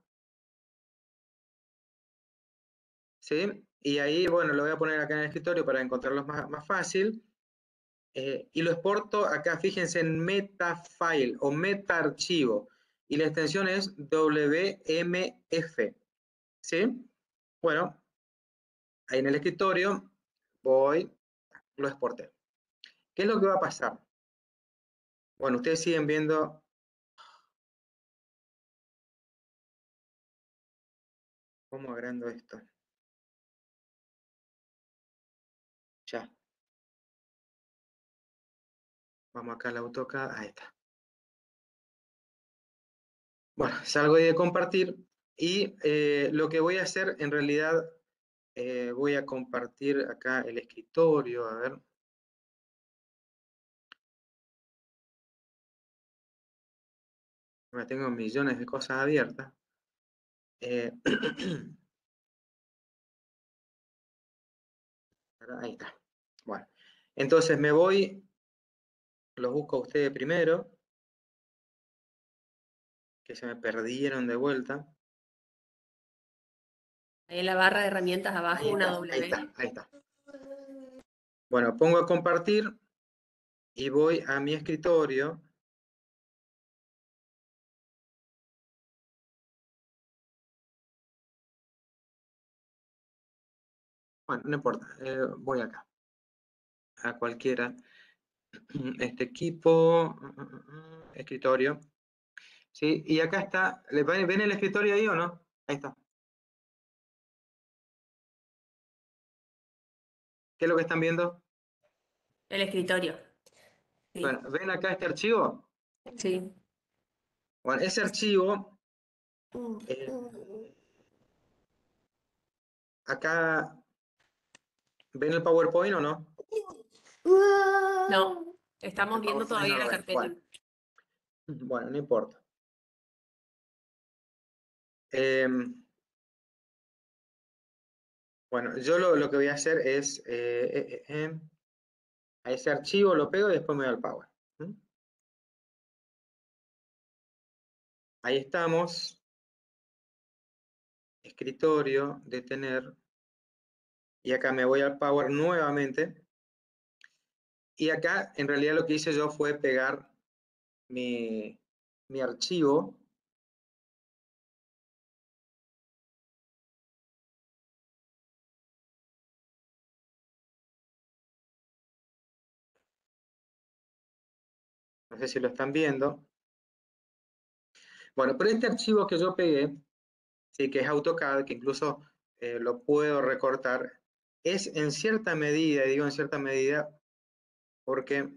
¿sí? Y ahí, bueno, lo voy a poner acá en el escritorio para encontrarlo más fácil. Y lo exporto acá, fíjense en metafile o metaarchivo. Y la extensión es WMF, ¿sí? Bueno, ahí en el escritorio lo exporté. ¿Qué es lo que va a pasar? Bueno, ustedes siguen viendo. ¿Cómo agrando esto? Ya. Vamos acá al AutoCAD. Ahí está. Bueno, salgo ahí de compartir y lo que voy a hacer en realidad, voy a compartir acá el escritorio, a ver. Tengo millones de cosas abiertas. Ahí está. Bueno, entonces me voy, los busco a ustedes primero, que se me perdieron de vuelta. Ahí en la barra de herramientas abajo Ahí una está, W. ahí está, ahí está. Bueno, pongo a compartir y voy a mi escritorio. Bueno, no importa, voy acá, a cualquiera. Este equipo, escritorio. ¿Sí? Y acá está, ¿ven el escritorio ahí o no? Ahí está. ¿Qué es lo que están viendo? El escritorio. Sí. Bueno, ¿ven acá este archivo? Sí. Bueno, ese archivo, acá, ¿ven el PowerPoint o no? No, estamos viendo PowerPoint todavía no la lo ven. carpeta. Bueno, no importa. Bueno, yo lo que voy a hacer es, a ese archivo lo pego y después me voy al Power. Ahí estamos. Escritorio, detener. Y acá me voy al Power nuevamente. Y acá, en realidad, lo que hice yo fue pegar mi archivo. No sé si lo están viendo. Bueno, pero este archivo que yo pegué, sí, que es AutoCAD, que incluso lo puedo recortar, es en cierta medida, y digo en cierta medida, porque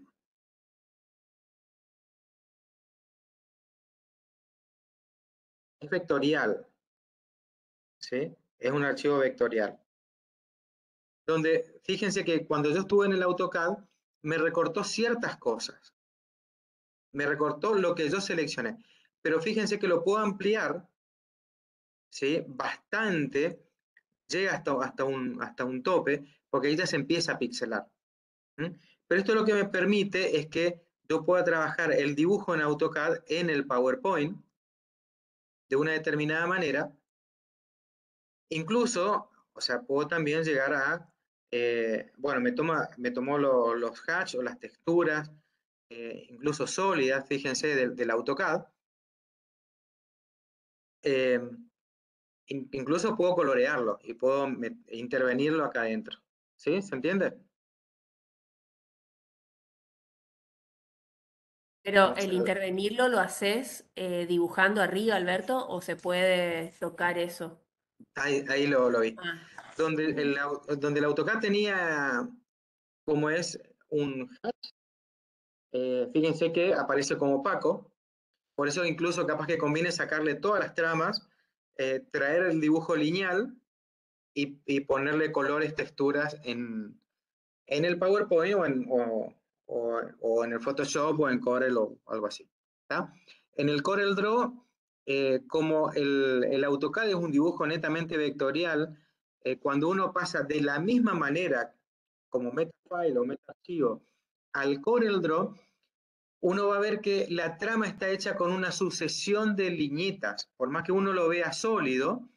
es vectorial, ¿sí? Es un archivo vectorial. Donde, fíjense que cuando yo estuve en el AutoCAD, me recortó ciertas cosas. Me recortó lo que yo seleccioné. Pero fíjense que lo puedo ampliar, ¿sí? Bastante, llega hasta un tope, porque ahí ya se empieza a pixelar. Pero esto lo que me permite es que yo pueda trabajar el dibujo en AutoCAD en el PowerPoint de una determinada manera. Incluso, o sea, puedo también llegar a, bueno, me tomó los hatch o las texturas, incluso sólidas, fíjense, del AutoCAD. Incluso puedo colorearlo y puedo intervenirlo acá adentro. ¿Sí? ¿Se entiende? Pero Vamos el a ver. intervenirlo lo haces dibujando arriba, Alberto, o se puede tocar eso. Ahí lo vi. Ah, Donde el AutoCAD tenía, como es un hatch, fíjense que aparece como opaco. Por eso incluso capaz que conviene sacarle todas las tramas, traer el dibujo lineal y ponerle colores, texturas en el PowerPoint o en el Photoshop o en Corel o algo así. ¿Tá? En el Corel Draw, como el AutoCAD es un dibujo netamente vectorial, cuando uno pasa de la misma manera como metafile o metaarchivo al Corel Draw, uno va a ver que la trama está hecha con una sucesión de liñitas. Por más que uno lo vea sólido,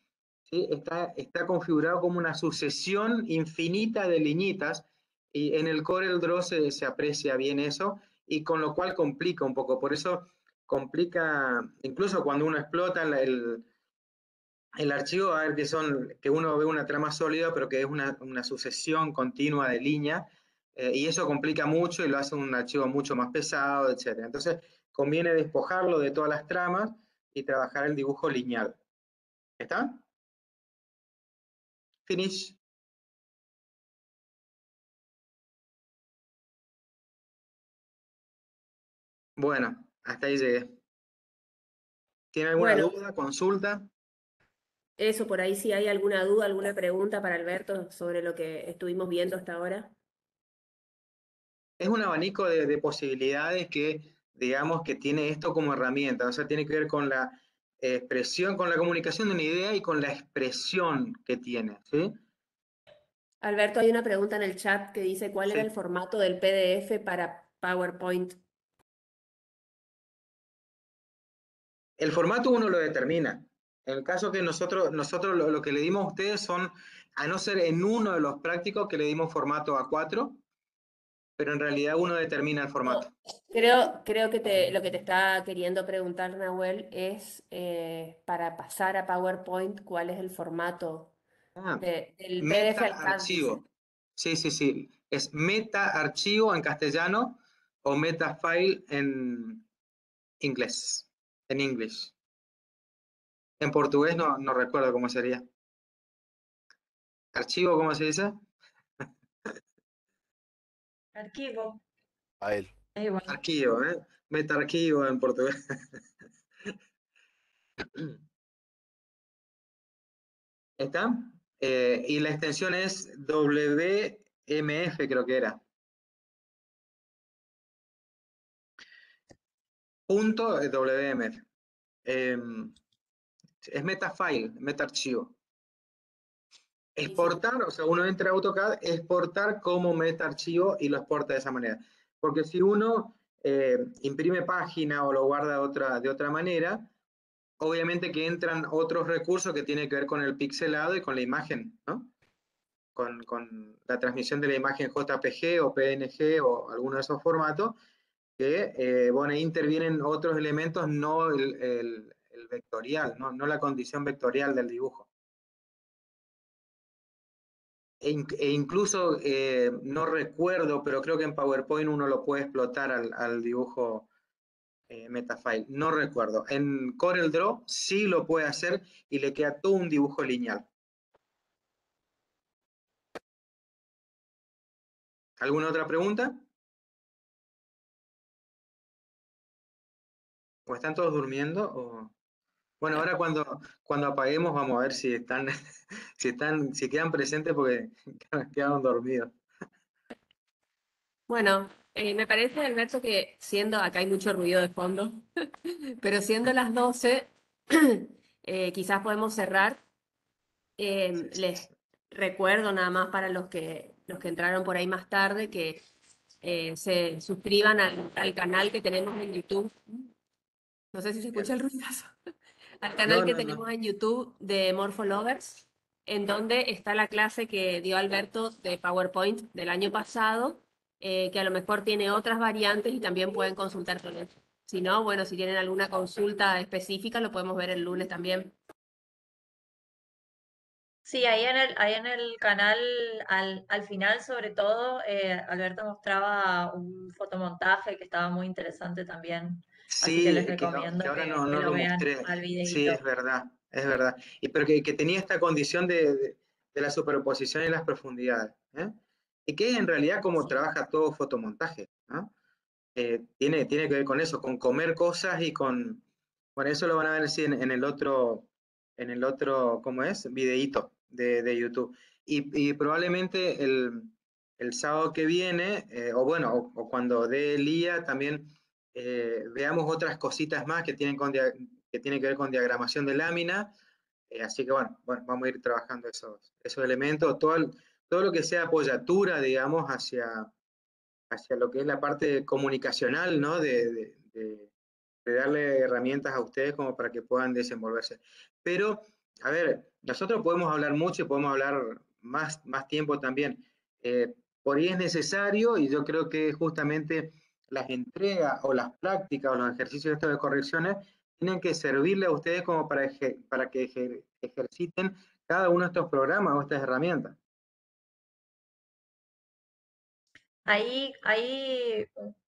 ¿sí? Está configurado como una sucesión infinita de liñitas, y en el Corel Draw se aprecia bien eso, y con lo cual complica un poco. Por eso complica, incluso cuando uno explota el archivo, a ver que uno ve una trama sólida, pero que es una sucesión continua de líneas, y eso complica mucho y lo hace un archivo mucho más pesado, etc. Entonces, conviene despojarlo de todas las tramas y trabajar el dibujo lineal. ¿Está? Finish. Bueno, hasta ahí llegué. ¿Tiene alguna Bueno, duda, consulta? eso por ahí, si hay alguna duda, alguna pregunta para Alberto sobre lo que estuvimos viendo hasta ahora. Es un abanico de posibilidades que, digamos, que tiene esto como herramienta. O sea, tiene que ver con la expresión, con la comunicación de una idea y con la expresión que tiene, ¿sí? Alberto, hay una pregunta en el chat que dice, ¿cuál era Sí. el formato del PDF para PowerPoint? El formato uno lo determina. En el caso que nosotros lo que le dimos a ustedes son, a no ser en uno de los prácticos que le dimos formato A4, pero en realidad uno determina el formato. Creo que lo que te está queriendo preguntar, Nahuel, es para pasar a PowerPoint, ¿cuál es el formato Ah, del PDF meta al CAD, dice. archivo. Sí, sí, sí. Es meta archivo en castellano o meta file en inglés. En English. En portugués no recuerdo cómo sería. ¿Archivo cómo se dice? Archivo. File. Es igual. Archivo, ¿eh? Meta archivo en portugués. ¿Está? Y la extensión es WMF, creo que era. Punto WMF. Es metafile, metaarchivo. Exportar, o sea, uno entra a AutoCAD, exportar como metaarchivo y lo exporta de esa manera. Porque si uno imprime página o lo guarda de otra manera, obviamente que entran otros recursos que tienen que ver con el pixelado y con la imagen, ¿no? Con la transmisión de la imagen JPG o PNG o alguno de esos formatos, que bueno, ahí intervienen otros elementos, no el vectorial, no la condición vectorial del dibujo. E incluso, no recuerdo, pero creo que en PowerPoint uno lo puede explotar al dibujo metafile. No recuerdo. En CorelDRAW sí lo puede hacer y le queda todo un dibujo lineal. ¿Alguna otra pregunta? ¿O están todos durmiendo? ¿O? Bueno, ahora cuando apaguemos vamos a ver si están, si quedan presentes porque quedaron dormidos. Bueno, me parece, Alberto, que siendo, acá hay mucho ruido de fondo, pero siendo las 12, quizás podemos cerrar. Les recuerdo nada más para los que entraron por ahí más tarde que se suscriban al canal que tenemos en YouTube. No sé si se escucha el ruidazo. Al canal que No. tenemos en YouTube de Morpholovers, en donde está la clase que dio Alberto de PowerPoint del año pasado, que a lo mejor tiene otras variantes y también pueden consultar con él. Si no, bueno, si tienen alguna consulta específica, lo podemos ver el lunes también. Sí, ahí en el canal, al final sobre todo, Alberto mostraba un fotomontaje que estaba muy interesante también. Así que Sí, les recomiendo que ahora que no lo lo vean mostré. al Sí, videíto. es verdad. Pero que tenía esta condición de la superposición y las profundidades, ¿eh? Y que en realidad como Sí. trabaja todo fotomontaje, ¿no? Tiene que ver con eso, con comer cosas y con... Bueno, eso lo van a ver sí, en el otro, ¿cómo es? Videíto de YouTube. Y probablemente el sábado que viene, o bueno, o cuando dé el día, también veamos otras cositas más que tienen, que tienen que ver con diagramación de lámina. Así que bueno, vamos a ir trabajando esos elementos, todo lo que sea apoyatura, digamos, hacia lo que es la parte comunicacional, ¿no? De darle herramientas a ustedes como para que puedan desenvolverse. Pero, a ver, nosotros podemos hablar mucho y podemos hablar más tiempo también. Por ahí es necesario, y yo creo que justamente las entregas o las prácticas o los ejercicios estos de correcciones tienen que servirle a ustedes como para que ejerciten cada uno de estos programas o estas herramientas. Ahí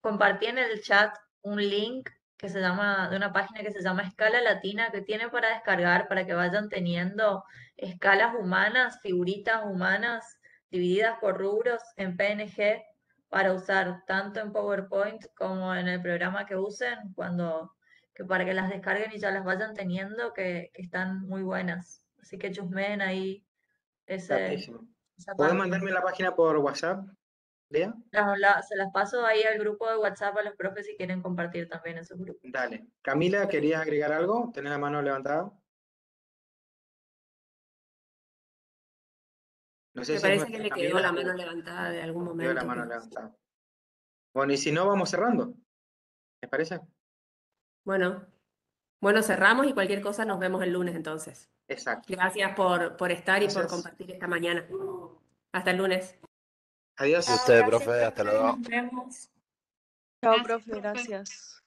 compartí en el chat un link que se llama, de una página que se llama Escala Latina, que tiene para descargar, para que vayan teniendo escalas humanas, figuritas humanas, divididas por rubros en PNG, para usar tanto en PowerPoint como en el programa que usen, que para que las descarguen y ya las vayan teniendo, que están muy buenas. Así que chusmeen ahí Está buenísimo. esa ¿Puedes parte. mandarme la página por WhatsApp, Lea? Se las paso ahí al grupo de WhatsApp a los profes si quieren compartir también en sus grupos. Dale. Camila, ¿querías agregar algo? ¿Tenés la mano levantada? No sé Me si es parece que nuestra le quedó Camila la o mano levantada de algún quedó la momento. mano pero- levantada. Bueno, y si no, vamos cerrando. ¿Les parece? Bueno, bueno, cerramos y cualquier cosa nos vemos el lunes entonces. Exacto. Gracias por estar y por Gracias. compartir esta mañana. Hasta el lunes. Adiós. Chao, Usted, gracias, profe, hasta luego. nos vemos. Chao, Gracias, profe, gracias.